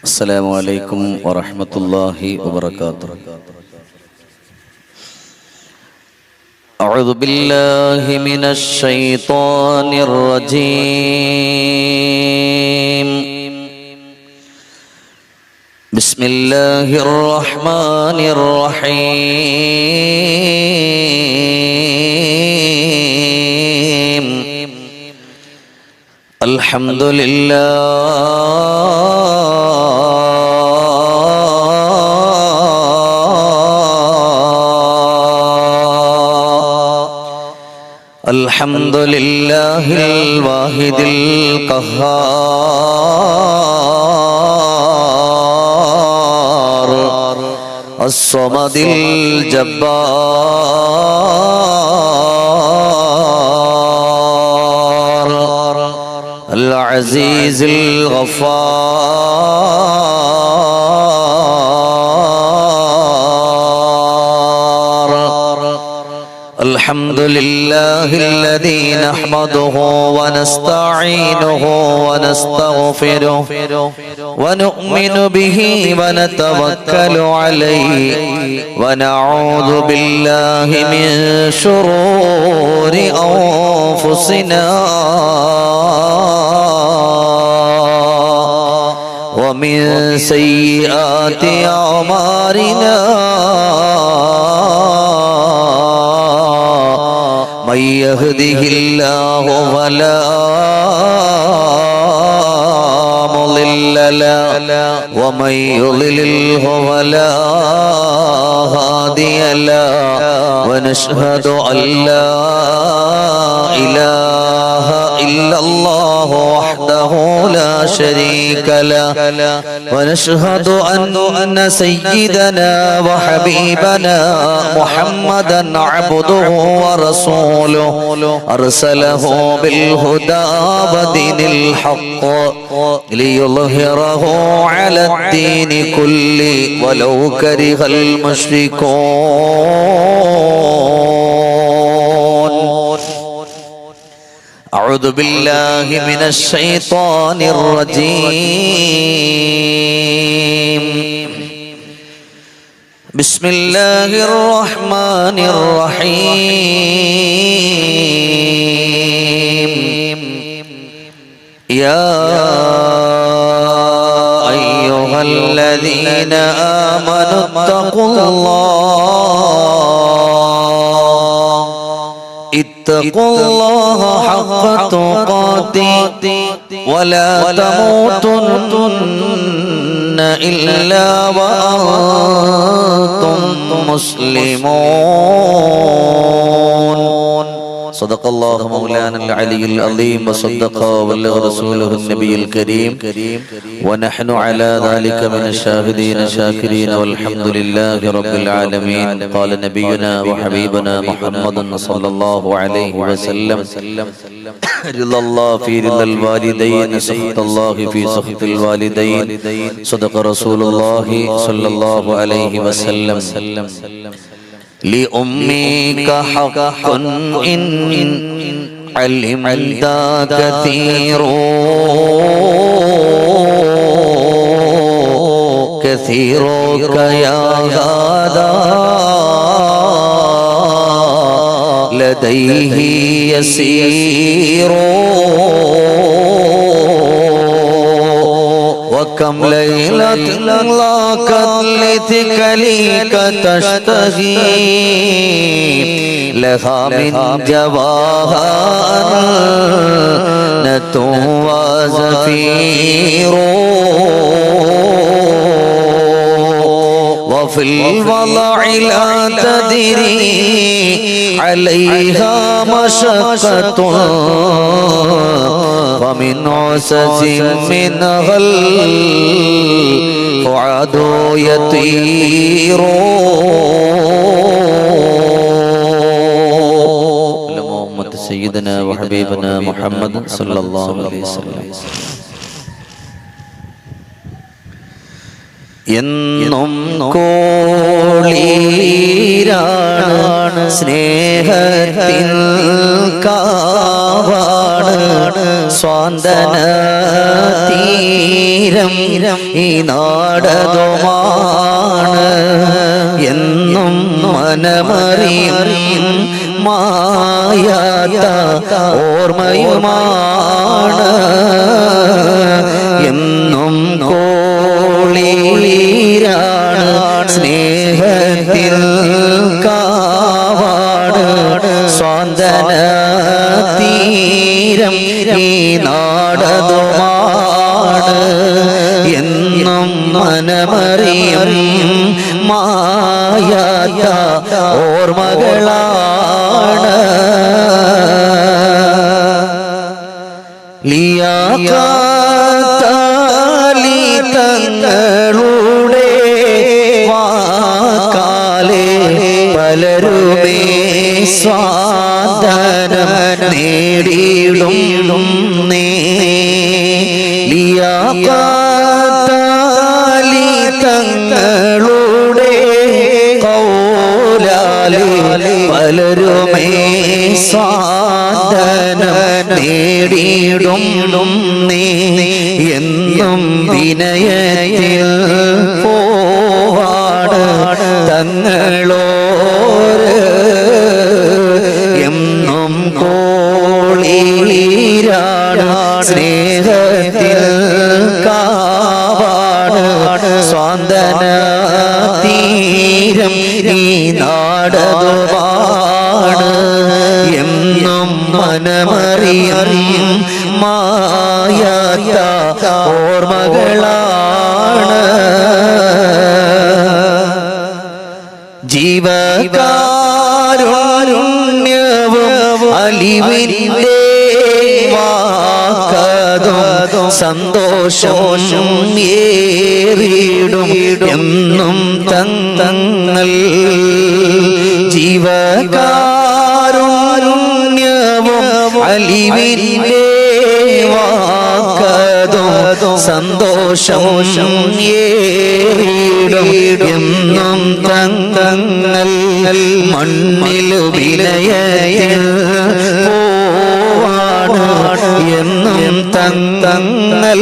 السلام عليكم ورحمة الله وبركاته. أعوذ بالله من الشيطان الرجيم. بسم الله الرحمن الرحيم. الحمد لله الحمد لله الواحد القهار الصمد الجبار العزيز الغفار. الحمد لله الذي نحمده ونستعينه ونستغفره ونؤمن به ونتوكل عليه ونعوذ بالله من شرور أنفسنا ومن سيئات أعمالنا. من يهده الله فلا مضل له ومن يضلله فلا هادي له ونشهد أن لا إله إلا الله وحده لا شريك له ونشهد أن سيدنا وحبيبنا محمدا عبده ورسوله أرسله بالهدى ودين الحق ليظهره على الدين كله ولو كره المشركون. أعوذ بالله من الشيطان الرجيم. بسم الله الرحمن الرحيم. يا أيها الذين آمنوا اتقوا الله حق تقاته ولا تموتن إلا وأنتم مسلمون. صدق الله مولانا العلي العظيم وصدق وبلغ رسوله النبي الكريم ونحن على ذلك من الشاهدين الشاكرين والحمد لله رب العالمين. قال نبينا وحبيبنا محمد صلى الله عليه وسلم رضا الله في رضا الوالدين سخط الله في سخط الوالدين. صدق رسول الله صلى الله عليه وسلم. لأمك حق إن علمت كثيرك يا هذا لديه يسير. وكم ليلة لاقت لثكليك تشتهي لها من جواهر وزفير. وفي الوضع لا تدري عليها مشقة ومن عسس منها الفؤاد يطير. اللهم سيدنا وحبيبنا محمد صلى الله عليه وسلم. എന്നും കോളീരാണ് സ്നേഹത്തിൻ കാവാണ് സ്വാന്തന തീരം ഈ നാടതുമാണ് എന്നും മനമറിയും മായാത്ത ഓർമ്മയുമാണ് എന്നും കോളിയാണ് സ്നേഹത്തിൽ കാവാട് സ്വാന്തന തീരം ഈ നാടതുമാണ് എന്നും മനമറിയും മായാത്ത ഓർമ്മകളാണ് ലിയാഖാത്താലി തങ്ങളുടെ വാക്കാലെ പലരുമേ സ്വാതനം നേടിയിടും ലിയാഖാത്താലി തങ്ങളുടെ കൗലാലെ പലരുമേ സ്വാതനം നേടിയിടും എന്നും വിനയത്തിൽ പോവാട് തങ്ങളോര് എന്നും കോളിയാണ് സ്നേഹത്തിൽ കാവാട് സ്വാന്തന തീരം ഈ നാടതുമാണ് എന്നും മനമറിയും മായാത്ത ഓർമ്മകളാണ് ജീവകാരുണ്യവും അലിവിന്റെ വാക്കതും സന്തോഷം ഏറിടും എന്നും തങ്ങൾ ജീവകാരുണ്യവും അലിവിന്റെ വാക്കതും സന്തോഷം ഏറിടും എന്നും തങ്ങൾ മണ്ണിൽ വിനയത്തിൽ പോവാണ് എന്നും തങ്ങൾ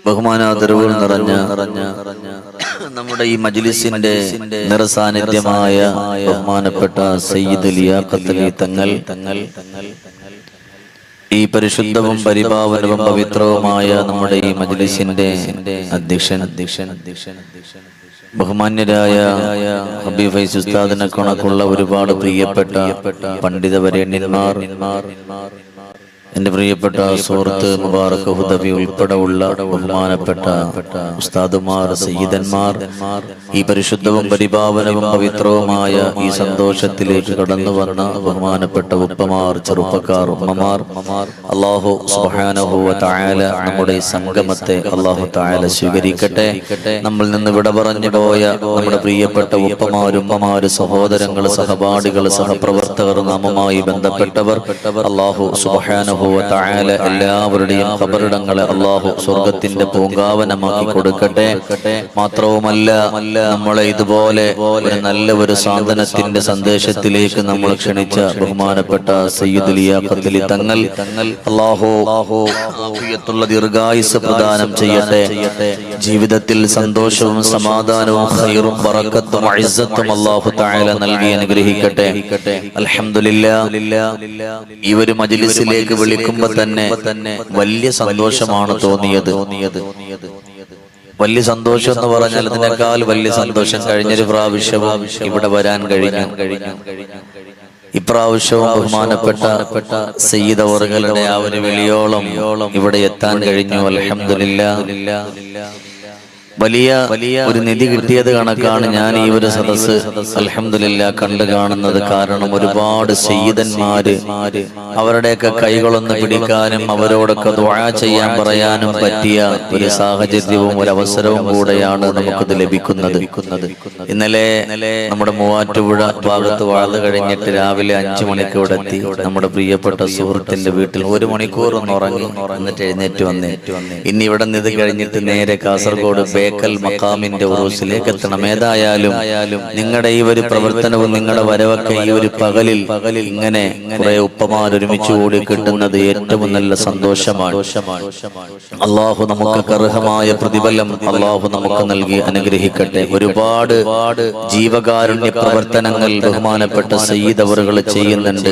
ബഹുമാനാദരവുകൾ നിറഞ്ഞ നമ്മുടെ ഈ മജ്ലിസിന്റെ നിറസാന്നിധ്യമായ ബഹുമാനപ്പെട്ട സയ്യിദ് ലിയാഖത്ത് അലി തങ്ങൾ ഈ പരിശുദ്ധവും പരിപാവനവും പവിത്രവുമായ നമ്മുടെ ഈ മജ്ലിസിന്റെ അധ്യക്ഷൻ ബഹുമാന്യരായ ഹബീബ് ഫൈസ് ഉസ്താദിനെ കണക്കുള്ള ഒരുപാട് പ്രിയപ്പെട്ട പണ്ഡിതവരേണ്യന്മാർ, എന്റെ പ്രിയപ്പെട്ട സുഹൃത്ത് മുബാറക് ഹുദവി ഉൾപ്പെടെ ഉള്ള ബഹുമാനപ്പെട്ട ഉസ്താദുമാർ, സയ്യിദന്മാർ, ഈ പരിശുദ്ധവും പരിപാവനവും പവിത്രവുമായ ഈ സന്തോഷത്തിലേക്ക് കടന്നു വന്ന ബഹുമാനപ്പെട്ട ഉപ്പമാർ, ചെറുപ്പക്കാർ, ഉമ്മമാർ, അല്ലാഹു സുബ്ഹാനഹു വ തആല നമ്മുടെ ഈ സംഗമത്തെ അല്ലാഹു തആല സ്വീകരിക്കട്ടെ. നമ്മൾ നിന്ന് വിട പറഞ്ഞു പോയ നമ്മുടെ പ്രിയപ്പെട്ട ഉപ്പമാർ, ഉമ്മമാർ, സഹോദരങ്ങൾ, സഹപാഠികൾ, സഹപ്രവർത്തകർ, നാമുമായി ബന്ധപ്പെട്ടവർ അല്ലാഹു സുബ്ഹാനഹു വ തആല എല്ലാവരുടെയും ഖബറിടങ്ങളെ അല്ലാഹു സ്വർഗ്ഗത്തിന്റെ പൂങ്കാവനമാക്കി കൊടുക്കട്ടെ. മാത്രവുമല്ല, നമ്മളെ ഇതുപോലെ ഒരു നല്ല ഒരു സാന്ത്വനത്തിന്റെ സന്ദേശത്തിലേക്ക് നമ്മൾ ക്ഷണിച്ച ബഹുമാനപ്പെട്ട സയ്യിദ് ലിയാഖത്ത് അലി തങ്ങൾ അല്ലാഹു ആഫിയത്തുള്ള ദീർഘായുസ്സ് പ്രദാനം ചെയ്യട്ടെ. ജീവിതത്തിൽ സന്തോഷവും സമാധാനവും ഖൈറും ബറക്കത്തും ഇസ്സത്തും അല്ലാഹു തആല നൽകി അനുഗ്രഹിക്കട്ടെ. അൽഹംദുലില്ലാഹ്, ഈ ഒരു മജ്ലിസിലേക്ക് വിളിക്കുമ്പോൾ തന്നെ വലിയ സന്തോഷമാണ് തോന്നിയത്. വലിയ സന്തോഷം എന്ന് പറഞ്ഞാൽ അതിനേക്കാൾ വലിയ സന്തോഷം കഴിഞ്ഞൊരു പ്രാവശ്യവും ഇവിടെ വരാൻ കഴിഞ്ഞു. ഇപ്രാവശ്യവും ബഹുമാനപ്പെട്ട സയ്യിദ് അവറുകളുടെ ആ ഒരു വിളിയോളം ഇവിടെ എത്താൻ കഴിഞ്ഞു. അൽഹംദുലില്ലാഹ്, വലിയ ഒരു നിധി കിട്ടിയത് കണക്കാണ് ഞാൻ ഈ ഒരു സദസ്സ് അൽഹംദുലില്ലാഹ് കണ്ടു കാണുന്നത്. കാരണം ഒരുപാട് സയ്യിദന്മാര് അവരുടെയൊക്കെ കൈകളൊന്ന് പിടിക്കാനും അവരോടൊക്കെ ദുആ ചെയ്യാൻ പറയാനും പറ്റിയ ഒരു സാഹചര്യവും ഒരു അവസരവും കൂടെയാണ് നമുക്കിത് ലഭിക്കുന്നത്. ഇന്നലെ നമ്മുടെ മൂവാറ്റുപുഴ ഭാഗത്ത് വാഴ്ന്നു കഴിഞ്ഞിട്ട് രാവിലെ 5 മണിക്ക് ഇവിടെ എത്തി. നമ്മുടെ പ്രിയപ്പെട്ട സുഹൃത്തിന്റെ വീട്ടിൽ 1 മണിക്കൂർ ഒന്ന് ഉറങ്ങി, എന്നിട്ട് എഴുന്നേറ്റ് വന്നേ. ഇനി ഇവിടെ നിന്ന് കഴിഞ്ഞിട്ട് നേരെ കാസർഗോഡ് ബേക്കൽ മഖാമിന്റെ ഉറൂസിലേക്ക് എത്തണം. ഏതായാലും നിങ്ങളുടെ ഈ ഒരു പ്രവർത്തനവും നിങ്ങളുടെ വരവൊക്കെ ഈ ഒരു പകലിൽ ഇങ്ങനെ കുറെ ഉപ്പമാർ ഒരുമിച്ച് കൂടി കിട്ടുന്നത് ഏറ്റവും നല്ല സന്തോഷമാണ്. അള്ളാഹു നമുക്ക് അർഹമായ പ്രതിഫലം അള്ളാഹു നമുക്ക് നൽകി അനുഗ്രഹിക്കട്ടെ. ഒരുപാട് ജീവകാരുണ്യ പ്രവർത്തനങ്ങൾ ബഹുമാനപ്പെട്ട സയ്യിദ് അവറുകൾ ചെയ്യുന്നുണ്ട്.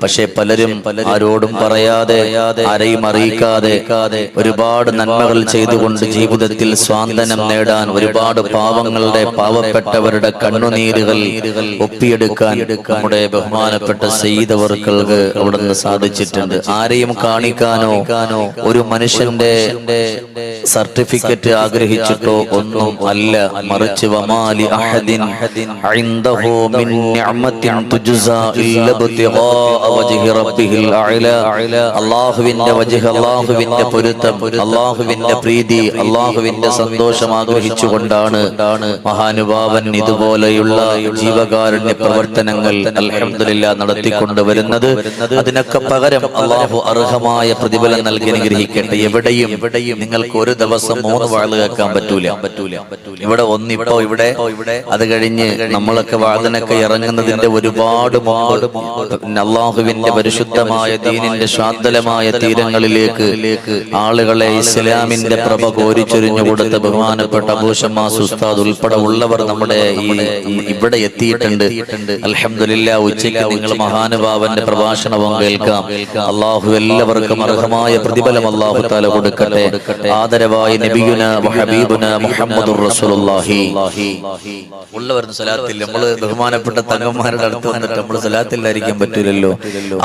പക്ഷെ പലരും ആരോടും പറയാതെ ആരെയും അറിയിക്കാതെ ഒരുപാട് നന്മകൾ ചെയ്തുകൊണ്ട് ജീവിതത്തിൽ സ്വാന്തനം നേടാൻ ഒരുപാട് പാവപ്പെട്ടവരുടെ കണ്ണുനീരുകൾ ഒപ്പിയെടുക്കാൻ നമ്മുടെ ബഹുമാനപ്പെട്ട സയ്യിദ് അവറുകൾക്ക് അവിടുന്ന് സാധിച്ചിട്ടുണ്ട്. ആരെയും കാണിക്കാനോ ഒരു മനുഷ്യന്റെ സർട്ടിഫിക്കറ്റ് ആഗ്രഹിച്ചിട്ടോ ഒന്നും അല്ല, മറിച്ച് വമാലി അഹദിൻ ഇൻദഹു മിൻ നിഅമത്തിൻ തുജ്സാ ഇല്ല ബിതിഗാ വജ്ഹി റബ്ബിഹിൽ അഅല. അല്ലാഹുവിന്റെ വജ്ഹ്, അല്ലാഹുവിന്റെ പൊരുത്തം, അല്ലാഹുവിന്റെ പ്രീതി, അല്ലാഹുവിന്റെ സന്തോഷം ആഗ്രഹിച്ചുകൊണ്ടാണ് മഹാനുഭാവൻ ഇതുപോലെയുള്ള ജീവകാരുണ്യ പ്രവർത്തനങ്ങൾ അൽഹംദുലില്ലാഹ് നടത്തിക്കൊണ്ടുവരുന്നത്. അതിനൊക്കെ പകരം അല്ലാഹു അർഹമായ പ്രതിഫലം നൽകി അനുഗ്രഹിക്കട്ടെ. എവിടെയും നിങ്ങൾക്ക് ഒരു ദിവസം 3 വാഴ് കേൾക്കാൻ പറ്റൂല. ഇവിടെ ഒന്നിപ്പോ ഇവിടെ, അത് കഴിഞ്ഞ് നമ്മളൊക്കെ വാഴനൊക്കെ ഇറങ്ങുന്നതിന്റെ ഒരുപാട് അല്ലാഹുവിന്റെ പരിശുദ്ധമായ ദീനിന്റെ ശാന്തലമായ തീരങ്ങളിലേക്ക് ആളുകളെ ഇസ്ലാമിന്റെ പ്രഭ കോരിച്ചൊരിഞ്ഞു കൊടുത്ത ബഹുമാനപ്പെട്ട അബൂ ശമ്മാസ് ഉസ്താദ് ഉൾപ്പെടെ ഉള്ളവർ നമ്മുടെ ഇവിടെ എത്തിയിട്ടുണ്ട്. അൽഹംദുലില്ലാഹ് ഉച്ചയ്ക്ക് നിങ്ങൾ മഹാനുഭാവന്റെ പ്രഭാഷണവും കേൾക്കാം. അല്ലാഹു എല്ലാവർക്കും അർഹമായ പ്രതിഫലം അല്ലാഹു തആല കൊടുക്കട്ടെ. ആദരവായ നബിയുനാ വഹബീബുനാ മുഹമ്മദുർ റസൂലുള്ളാഹി ഉള്ളവർ സലാത്തിൽ നമ്മൾ ബഹുമാനപ്പെട്ട തങ്ങന്മാരുടെ അടുത്ത് വന്നിട്ട് നമ്മൾ സലാത്തിലായിരിക്കാൻ പറ്റില്ലല്ലോ.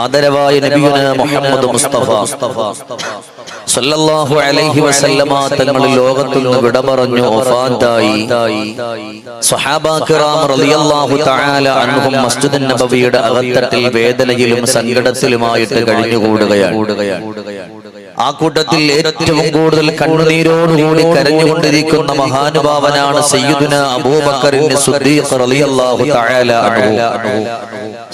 ആദരവായ നബിയുനാ മുഹമ്മദ് മുസ്തഫ സല്ലല്ലാഹു അലൈഹി വസല്ലമ തങ്ങൾ ലോകത്തിൽ നിന്ന് വിട പറഞ്ഞു വഫാത്തായി. സ്വഹാബാ കിറാം റളിയല്ലാഹു തആല അൻഹും മസ്ജിദുൻ നബവിയുടെ അകത്തട്ടിൽ വേദനയിലും സങ്കടത്തിലുമായിട്ട് കഴിഞ്ഞുകൂടുകയാണ്. ആ കൂട്ടത്തിൽ ഏറ്റവും കൂടുതൽ കണ്ണുനീരോടുകൂടി കരഞ്ഞുകൊണ്ടിരിക്കുന്ന മഹാനുഭാവനാണ് സയ്യിദുനാ അബൂബക്കറിൻ സിദ്ദീഖ് റളിയല്ലാഹു തആല അൻഹു.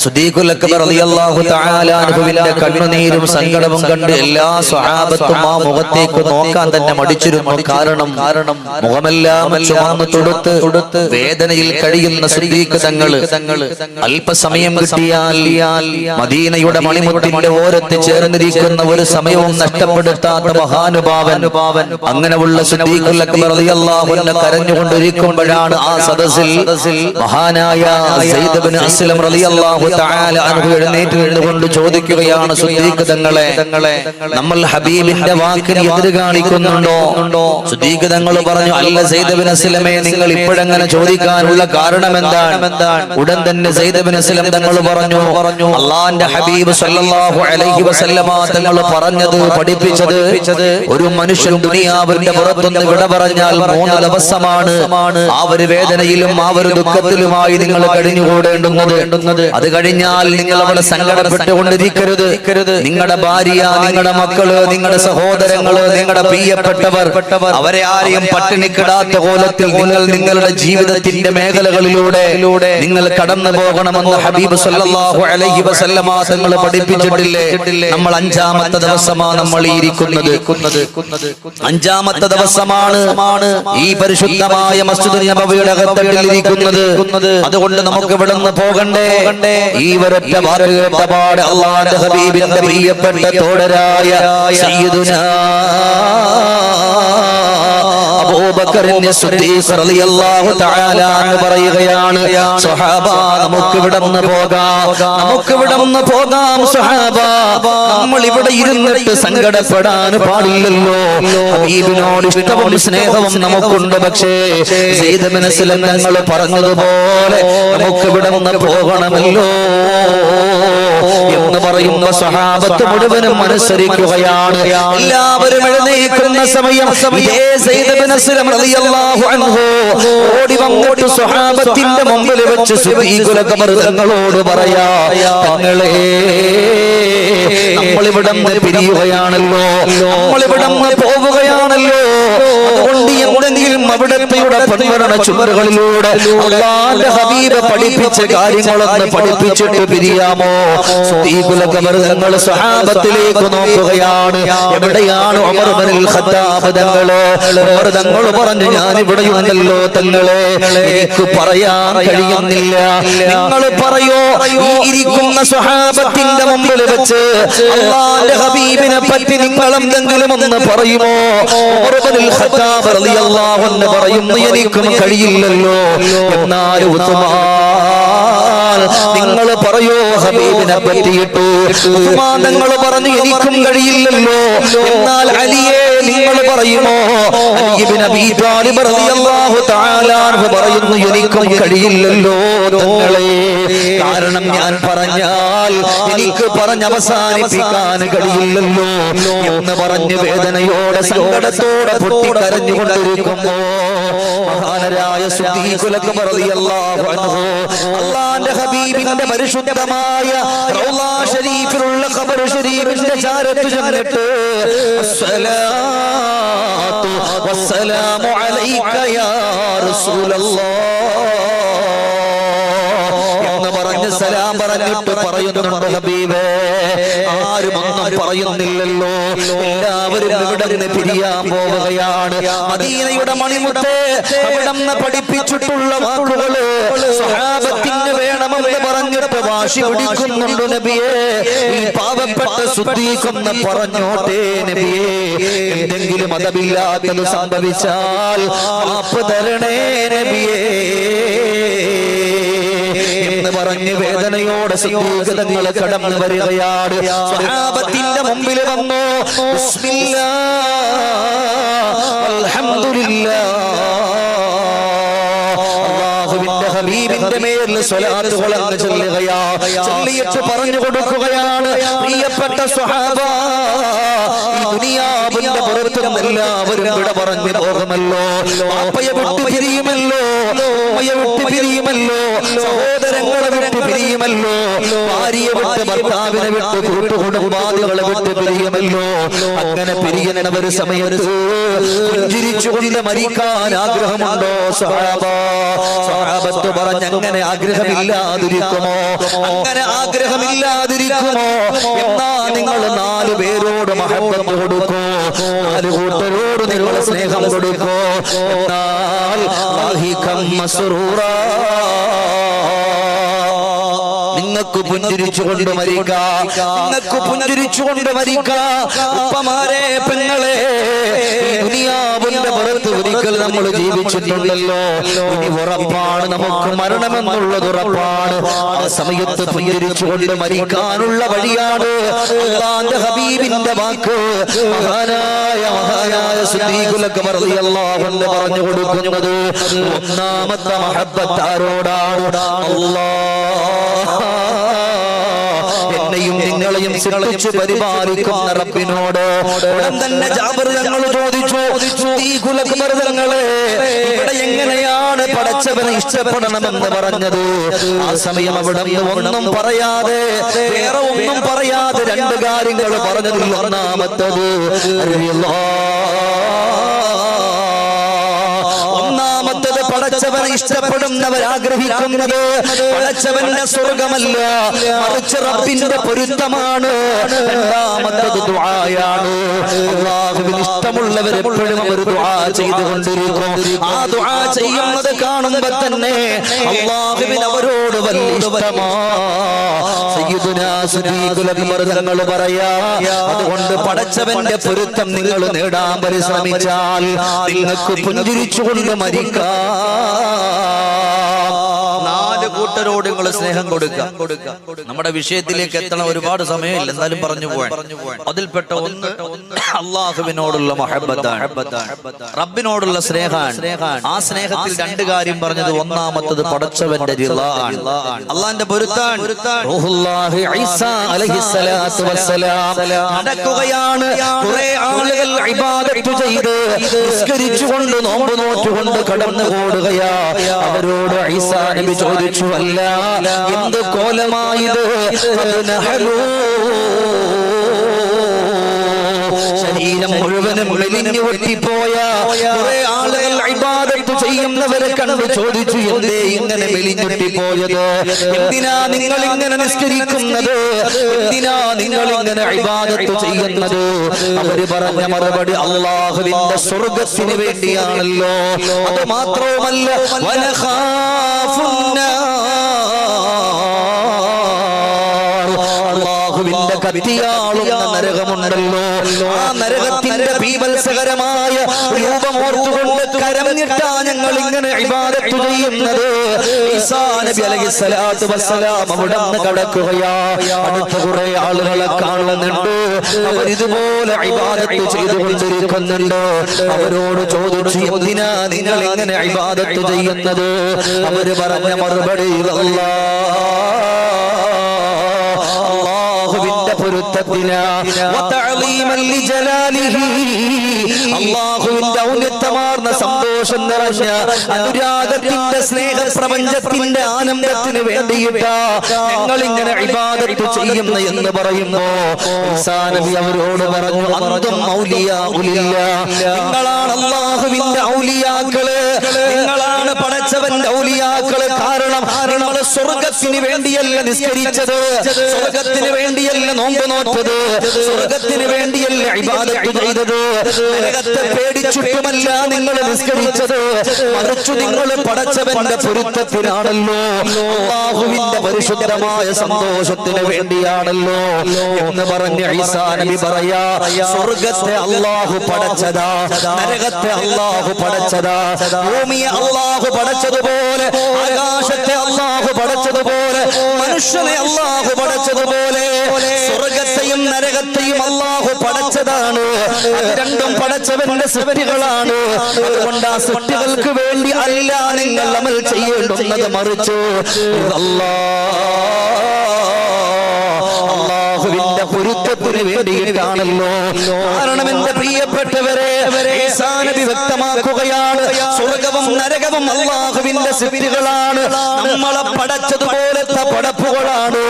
സിദ്ദീഖുൽ അക്ബർ റളിയല്ലാഹു തആല അൻഹുവിന്റെ കണ്ണുനീരും സങ്കടവും കണ്ട് എല്ലാ സ്വഹാബത്തും ആ മുഖത്തേക്ക് നോക്കാൻ തന്നെ മടിച്ചിരുന്നു. കാരണം മുഖമെല്ലാം ചുവന്ന് തുടുത്ത് വേദനയിൽ കഴിയുന്ന സിദ്ദീഖ് തങ്ങൾ അല്പസമയം കിട്ടിയാൽ മദീനയുടെ മണിമുത്തിന്റെ ഓരത്ത് ചേർന്നിരിക്കുന്ന ഒരു സമയവും നഷ്ടപ്പെടുത്താത്ത മഹാനുഭാവൻ. അങ്ങനെയുള്ള സിദ്ദീഖുൽ അക്ബർ റളിയല്ലാഹു അൻഹു കരഞ്ഞുകൊണ്ടിരിക്കുമ്പോഴാണ് ആ സദസ്സിൽ മഹാനായ സയ്യിദ് ഇബ്നു അസ്ലം റളിയല്ലാഹു തആല അൻഹു എഴുന്നേറ്റ് നിന്നുകൊണ്ട് ചോദിക്കുകയാണ്, സിദ്ദീഖ് തങ്ങളെ, നമ്മൾ ഹബീബിന്റെ വാക്കിന് എതിര് കാണിക്കുന്നുണ്ടോ? സിദ്ദീഖ് തങ്ങൾ പറഞ്ഞു, അല്ല സയ്യിദ് ഇബ്നു അസ്ലമേ, നിങ്ങൾ ഇപ്പോഴങ്ങനെ ചോദിക്കാനുള്ള കാരണം എന്താണ്? ഉടൻ തന്നെ സയ്യിദ് ഇബ്നു അസ്ലം തങ്ങൾ പറഞ്ഞു, അല്ലാഹുവിന്റെ ഹബീബ് സല്ലല്ലാഹു അലൈഹി വസല്ലമ തങ്ങൾ പറഞ്ഞത് പഠിപ്പിച്ചത്, ഒരു മനുഷ്യൻ ദുനിയാവിന്റെ പുറത്തുനിന്ന് വിട പറഞ്ഞാൽ 3 ദിവസമാണ് ആ ഒരു വേദനയിലും ആ ഒരു ദുഃഖത്തിലുമായി നിങ്ങൾ കഴിഞ്ഞുകൂടേണ്ടുന്നത്. അത് കഴിഞ്ഞാൽ നിങ്ങൾ അവിടെ സങ്കടപ്പെട്ടുകൊണ്ടിരിക്കരുത്. നിങ്ങളുടെ ഭാര്യ, നിങ്ങളുടെ മക്കള്, നിങ്ങളുടെ സഹോദരങ്ങള്, നിങ്ങളുടെ പ്രിയപ്പെട്ടവർ, അവരെ ആരെയും പട്ടിണിക്കിടാത്ത കോലത്തിൽ നിങ്ങൾ നിങ്ങളുടെ ജീവിതത്തിന്റെ മേഖലകളിലൂടെ നിങ്ങൾ കടന്നു പോകണമെന്ന് ഹബീബ് സല്ലല്ലാഹു അലൈഹി വസല്ലമ തങ്ങൾ പഠിപ്പിച്ചിട്ടില്ലേ? നമ്മൾ 5ാമത്തെ ദിവസമാണ് നമ്മൾ ഇരിക്കുന്നത്. 5ാമത്തെ ദിവസമാണ് ഈ പരിശുദ്ധമായ മസ്ജിദുൻ നബവിയുടെ അകത്തട്ടിൽ ഇരിക്കുന്നത്. അതുകൊണ്ട് നമുക്ക് ഇവിടെ നിന്ന് പോകണ്ടേ? ഈ ഒരൊറ്റ വാക്ക് കേട്ടപാട് അല്ലാഹുവിന്റെ ഹബീബിന്റെ പ്രിയപ്പെട്ട തോടരായ സയ്യിദുനാ അബൂബക്കർ സിദ്ദീഖ് റളിയല്ലാഹു തആല അൻഹു പറയുകയാണ്, സ്വഹാബ, നമുക്ക് ഇവിടെ നിന്ന് പോകാം സ്വഹാബ. നമ്മൾ ഇവിടെ ഇരുന്നിട്ട് സങ്കടപ്പെടാൻ പാടില്ലല്ലോ. ഹബീബിനോട് ഇഷ്ടവും സ്നേഹവും നമുക്കുണ്ട്. പക്ഷേ സയ്യിദ് ഇബ്നു അസ്ലം തങ്ങൾ പറഞ്ഞതുപോലെ നമുക്ക് ഇവിടെ നിന്ന് പോകണമല്ലോ എന്ന് പറയുന്ന സ്വഹാബത്ത് മുഴുവനും അനുസരിക്കുകയാണ്. എല്ലാവരും എഴുന്നേൽക്കുന്ന സമയം ഇതേ സയ്യിദ് ഇബ്നു അസ്ലം റളിയല്ലാഹു അൻഹു ഓടി വന്നിട്ട് സ്വഹാബത്തിന്റെ മുമ്പിൽ വെച്ച് സിദ്ദീഖുൽ അക്ബർ തങ്ങളോട് പറയാ, തങ്ങളെ, നമ്മളിവിടെ പിരിയുകയാണല്ലോ, നമ്മളിവിടെ പോവുകയാണല്ലോ. അതുകൊണ്ട് എന്തെങ്കിലും ഉറങ്ങിയും അവിടത്തെയുടെ പൊൻവരണ ചുമരുകളിലൂടെ അല്ലാഹുവിന്റെ ഹബീബ് പഠിപ്പിച്ച കാര്യങ്ങളൊന്ന് പഠിപ്പിച്ചിട്ട് പിരിയാമോ? നിങ്ങൾ സ്വഹാബത്തിലേക്ക് നോക്കുകയാണ്. എവിടെയാണ് ഉമർ ഇബ്നുൽ ഖത്താബ് തങ്ങള്? ഉമർ തങ്ങൾ പറഞ്ഞു, ഞാൻ ഇവിടെയുണ്ടല്ലോ തങ്ങളെ, എനിക്ക് പറയാൻ കഴിയുന്നില്ല. നിങ്ങൾ പറയോ, ഈ ഇരിക്കുന്ന സ്വഹാബത്തിന്റെ മുമ്പിൽ വെച്ച് അല്ലാഹുവിന്റെ ഹബീബിനെ പറ്റി നിങ്ങൾ എന്തെങ്കിലും ഒന്ന് പറയുമോ? ഉമർ ഇബ്നുൽ ഖത്താബ് റളിയല്ലാഹു അൻഹു പറയുന്നു, എനിക്കും കഴിയില്ലല്ലോ. എന്നാൽ ഉസ്മാൻ നിങ്ങൾ പറയോ ഹബീബിനെ പറ്റിയിട്ട്? ഉസ്മാൻ നിങ്ങൾ പറഞ്ഞു, എനിക്കും കഴിയില്ലല്ലോ. എന്നാൽ അലിയെ നിങ്ങൾ പറയുമോ? അലി ഇബ്നു അബീ ത്വാലിബ് റളിയല്ലാഹു തആല അൻഹു പറയുന്നു, എനിക്കും കഴിയില്ലല്ലോ തങ്ങളെ. കാരണം ഞാൻ പറഞ്ഞാൽ എനിക്ക് പറഞ്ഞ് അവസാനിപ്പിക്കാൻ കഴിയില്ലല്ലോ എന്ന് പറഞ്ഞ് വേദനയോടെ സങ്കടത്തോടെ പൊട്ടിക്കരഞ്ഞുകൊണ്ടിരിക്കുമ്പോ മഹാനരായ സിദ്ദീഖുൽ അക്ബർ റളിയല്ലാഹു അൻഹു അല്ലാഹുവിന്റെ ഹബീബിന്റെ പരിശുദ്ധമായ റൗളാ ശരീഫിലുള്ള ഖബർ ശരീഫിന്റെ ചാരത്ത് ചെന്നിട്ട് അസ്സലാത്തു വസ്സലാമു അലൈക യാ റസൂലല്ലാഹ് എന്ന് പറഞ്ഞ് സലാം പറഞ്ഞിട്ട് പറയുന്നുണ്ട്, ഹബീബേ ആരും ഒന്നും പറയുന്നില്ലല്ലോ, എല്ലാവരും ഇവിടെ നിന്ന് പിരിയാൻ പോവുകയാണ്. മദീനയുടെ മണിമുത്തേ അവിടുന്ന് പഠിപ്പിച്ചിട്ടുള്ള വാക്കുകള് സ്വഹാബത്തിന് വേണമെന്ന് പറഞ്ഞിട്ട് വാശി പിടിക്കുന്നുണ്ട് നബിയേ. ഈ പാവപ്പെട്ട സിദ്ദീഖൊന്ന് പറഞ്ഞോട്ടെ നബിയേ, എന്തെങ്കിലും അതമില്ലാത്തത് സംഭവിച്ചാൽ മാപ്പ് തരണേ നബിയേ എന്ന് പറഞ്ഞ് വേദനയോടെ സിദ്ദീഖ് തങ്ങൾ കടന്നു വരികയാണ്. സ്വഹാബത്തിന്റെ മുമ്പിൽ വന്നു, ബിസ്മില്ലാഹ് അൽഹംദുലില്ലാഹ് ഹബീബിന്റെ മേൽ സ്വലാത്തുകൾ അങ്ങ് ചൊല്ലുകയാ. ചൊല്ലിയിട്ട് പറഞ്ഞു കൊടുക്കുകയാണ്, പ്രിയപ്പെട്ട സ്വഹാബ, ഈ ദുനിയാവിന്റെ പുറത്തും എല്ലാവരും വിട പറഞ്ഞു പോകുമല്ലോ, പാപ്പയെ വിട്ട് പിരിയുമല്ലോ, ഉമ്മയെ വിട്ട് പിരിയുമല്ലോ, സഹോദരങ്ങളെ വിട്ട് പിരിയുമല്ലോ, ഭാര്യയെ വിട്ട് ഭർത്താവിനെ വിട്ട് കൂട്ടുകുടുംബാദികളെ വിട്ട് പിരിയുമല്ലോ. അങ്ങനെ പിരിയുന്ന ഒരു സമയത്ത് പുഞ്ചിരിച്ചുകൊണ്ട് മരിക്കാൻ ആഗ്രഹമുണ്ടോ സ്വഹാബ? സ്വഹാബത്ത് പറഞ്ഞ്, അങ്ങനെ ആഗ്രഹമില്ലാതിരിക്കുമോ? അങ്ങനെ ആഗ്രഹമില്ലാതിരിക്കുമോ? എന്നാ നിങ്ങൾ 4 പേരോട് മഹബ്ബത്ത് കൊടുക്കൂ, 4 കൂട്ടരോട് നിങ്ങൾ സ്നേഹം കൊടുക്കൂ. എന്നാൽ നിങ്ങൾക്ക് പുഞ്ചിരിച്ചുകൊണ്ട് മരിക്കാം, നിങ്ങൾക്ക് പുഞ്ചിരിച്ചുകൊണ്ട് മരിക്കാം. ഉപ്പമാരെ, പെങ്ങളെ, ദുനിയാവിന്റെ പുറത്ത് ഒരിക്കൽ നമ്മൾ ജീവിച്ചിട്ടുണ്ടല്ലോ, ഇനി ഉറപ്പാണ് നമുക്ക് മരണമെന്നുള്ളത് ഉറപ്പാണ്. ആ സമയത്ത് പുഞ്ചിരിച്ചുകൊണ്ട് മരിക്കാനുള്ള വഴിയാണ് അല്ലാഹുവിന്റെ ഹബീബിന്റെ വാക്ക് മഹാനായ സിദ്ദീഖുൽ അക്ബർ റളിയല്ലാഹു അൻഹു പറഞ്ഞു കൊടുക്കുന്നത്. ഒന്നാമത്തെ മഹബ്ബത്ത് ആരോടാണ്? അല്ലാഹ് എന്നെയും നിങ്ങളെയും സൃഷ്ടിച്ച് പരിപാലിക്കുന്ന റബ്ബിനോട്. ഉടൻ തന്നെ ജാബിർ തങ്ങൾ ചോദിച്ചു, സിദ്ദീഖുൽ അക്ബർ തങ്ങളെ, ഇവിടെ എങ്ങനെയാണ് പടച്ചവനെ ഇഷ്ടപ്പെടണമെന്ന് പറഞ്ഞത്? ആ സമയം അവിടെ ഒന്നും പറയാതെ, വേറെ ഒന്നും പറയാതെ 2 കാര്യങ്ങൾ പറഞ്ഞത്. ഒന്നാമത്തത് ഒന്നാമത്തത് പടച്ചവനെ ഇഷ്ടപ്പെടുന്നവർ ആഗ്രഹിക്കുന്നത് പടച്ചവന്റെ സ്വർഗമല്ല, മറിച്ച് റബ്ബിന്റെ പൊരുത്തമാണ്. രണ്ടാമത്തത് ദുആയാണ്. അല്ലാഹുവിന് ഇഷ്ടമുള്ളവർ എപ്പോഴും അവർ ദുആ ചെയ്തുകൊണ്ടിരിക്കും. ആ ദുആ ചെയ്യുന്നത് കാണുമ്പോൾ തന്നെ അല്ലാഹുവിന് അവരോട് വലിയ ഇഷ്ടമാണ്. സയ്യിദുനാ സിദ്ദീഖുൽ അക്ബർ തങ്ങൾ പറയാ, അതുകൊണ്ട് പടച്ചവന്റെ പൊരുത്തം നിങ്ങൾ നേടാൻ പരിശ്രമിച്ചാൽ നിങ്ങൾക്ക് പുഞ്ചിരിച്ചുകൊണ്ട് മരിക്കാം. 4 കൂട്ടരോട് നിങ്ങൾ സ്നേഹം കൊടുക്കുക. നമ്മുടെ വിഷയത്തിലേക്ക് എത്തണം, ഒരുപാട് സമയമില്ല, എന്നാലും പറഞ്ഞു പോവാൻ. അതിൽപ്പെട്ട ഒന്ന് അള്ളാഹുവിനോടുള്ള മഹബ്ബത്താണ്, റബ്ബിനോടുള്ള സ്നേഹമാണ്. ആ സ്നേഹത്തിൽ 2 കാര്യം പറഞ്ഞത്. ഒന്നാമത്തത് പടച്ചവന്റെ റിളാ ആണ്, അള്ളാഹിന്റെ പൊരുത്താണ്. റൂഹുല്ലാഹി ഈസാ അലൈഹിസ്സലാത്തു വസ്സലാം നടക്കുകയാണ്. കുറേ ആളുകൾ ഇബാദത്ത് ചെയ്ത് നിസ്കരിച്ചുകൊണ്ട് നോമ്പ് നോറ്റുകൊണ്ട് കടന്നു ഓടുകയാ. അവരോട് ഈസാ നബി ചോദിച്ചു, അല്ല എന്ത് കോലമായത്? ശരീരം മുഴുവനും മെലിഞ്ഞു പൊട്ടിപ്പോയ കുറെ ആളുകൾ ഇബാദത്ത് ചെയ്യുന്നവരെ കണ്ടു ചോദിച്ചു, എന്തേ ഇങ്ങനെ മെലിഞ്ഞൊട്ടിപ്പോയത്? എന്തിനാ നിങ്ങൾ ഇങ്ങനെ നിസ്കരിക്കുന്നത്? എന്തിനാ നിങ്ങൾ ഇങ്ങനെ ഇബാദത്ത് ചെയ്യുന്നത്? അവര് പറഞ്ഞ മറുപടി, അല്ലാഹുവിന്റെ സ്വർഗ്ഗത്തിന് വേണ്ടിയാണല്ലോ. അത് മാത്രവുമല്ല, അല്ലാഹുവിന്റെ കത്തിയാളുന്ന നരകമുണ്ടല്ലോ, ആ നരകത്തിന്റെ ബീഭത്സകരമായ രൂപമോർത്തുകൊണ്ട് കരഞ്ഞിട്ടാ ഞങ്ങൾ ഇങ്ങനെ ഇബാദത്ത് ചെയ്യുന്നത്. ഈസാ നബി അലൈഹിസ്സലാത്തു വസ്സലാം അവിടെ നിന്ന് കടക്കുകയാ. അടുത്ത കുറെ ആളുകളെ കാണുന്നുണ്ട്, അവർ ഇതുപോലെ ഇബാദത്ത് ചെയ്തുകൊണ്ടിരിക്കുന്നുണ്ട്. അവരോട് ചോദിച്ചു, എന്തിനാ നിങ്ങൾ ഇങ്ങനെ ഇബാദത്ത് ചെയ്യുന്നത്? അവര് പറഞ്ഞ മറുപടി, അല്ലാഹുവിന്റെ പൊരുത്തത്തിനാ, അല്ലാഹുവിന്റെ ഔന്നത്യമാർന്ന സന്തോഷം നിറഞ്ഞ അനുരാഗത്തിന്റെ സ്നേഹപ്രപഞ്ചത്തിന്റെ ആനന്ദത്തിന് വേണ്ടിയിട്ടാ ഞങ്ങൾ ഇങ്ങനെ ഇബാദത്ത് ചെയ്യുന്നു എന്ന് പറയുമ്പോ ഈസാ നബി അവരോട് പറഞ്ഞു, അന്തും ഔലിയാഉലില്ലാ, നിങ്ങളാണ് അല്ലാഹുവിന്റെ ഔലിയാക്കള്, നിങ്ങളാണ് പടച്ചവന്റെ ഔലിയാക്കള്. കാരണം നിങ്ങൾ സ്വർഗ്ഗത്തിന് വേണ്ടിയല്ല നിസ്കരിച്ചത്, സ്വർഗ്ഗത്തിന് വേണ്ടിയല്ല നോമ്പ് നോറ്റത്, സ്വർഗ്ഗത്തിന് വേണ്ടിയല്ല ഇബാദത്ത് ചെയ്തത്, നരകത്തെ പേടിച്ചിട്ടുമല്ല നിങ്ങൾ നിസ്കരിച്ചത്, മറിച്ചു നിങ്ങൾ പടച്ചവന്റെ പൊരുത്തത്തിനാണല്ലോ, അല്ലാഹുവിന്റെ പരിശുദ്ധമായ സന്തോഷത്തിന് വേണ്ടിയാണല്ലോ എന്ന് പറഞ്ഞ് ഈസാ നബി പറയാ, സ്വർഗ്ഗത്തെ അല്ലാഹു പടച്ചതാ, നരകത്തെ അല്ലാഹു പടച്ചതാ, ഭൂമിയെ അല്ലാഹു പടച്ചതുപോലെ, ആകാശത്തെ അല്ലാഹു പടച്ചതുപോലെ, മനുഷ്യനെ അല്ലാഹു പടച്ചതുപോലെ, സ്വർഗ്ഗത്തെയും നരകത്തെയും അല്ലാഹു പടച്ചതാണ്. അത് രണ്ടും പടച്ചവന്റെ സൃഷ്ടികളാണ്. അതുകൊണ്ട് ആ സൃഷ്ടികൾക്ക് വേണ്ടി അല്ല നിങ്ങൾ അമൽ ചെയ്യേണ്ടുന്നത്, മറിച്ച് അല്ലാഹുവിന്റെ പൊരുത്തത്തിന് വേണ്ടിയിട്ടാണല്ലോ. കാരണം എന്റെ പ്രിയപ്പെട്ടവരെ, ഈസാ നബി വ്യക്തമാക്കുകയാണ്, സ്വർഗ്ഗവും നരകവും അല്ലാഹുവിന്റെ സൃഷ്ടികളാണ്, നമ്മളെ പടച്ചതുപോലത്തെ പടപ്പുകളാണ്.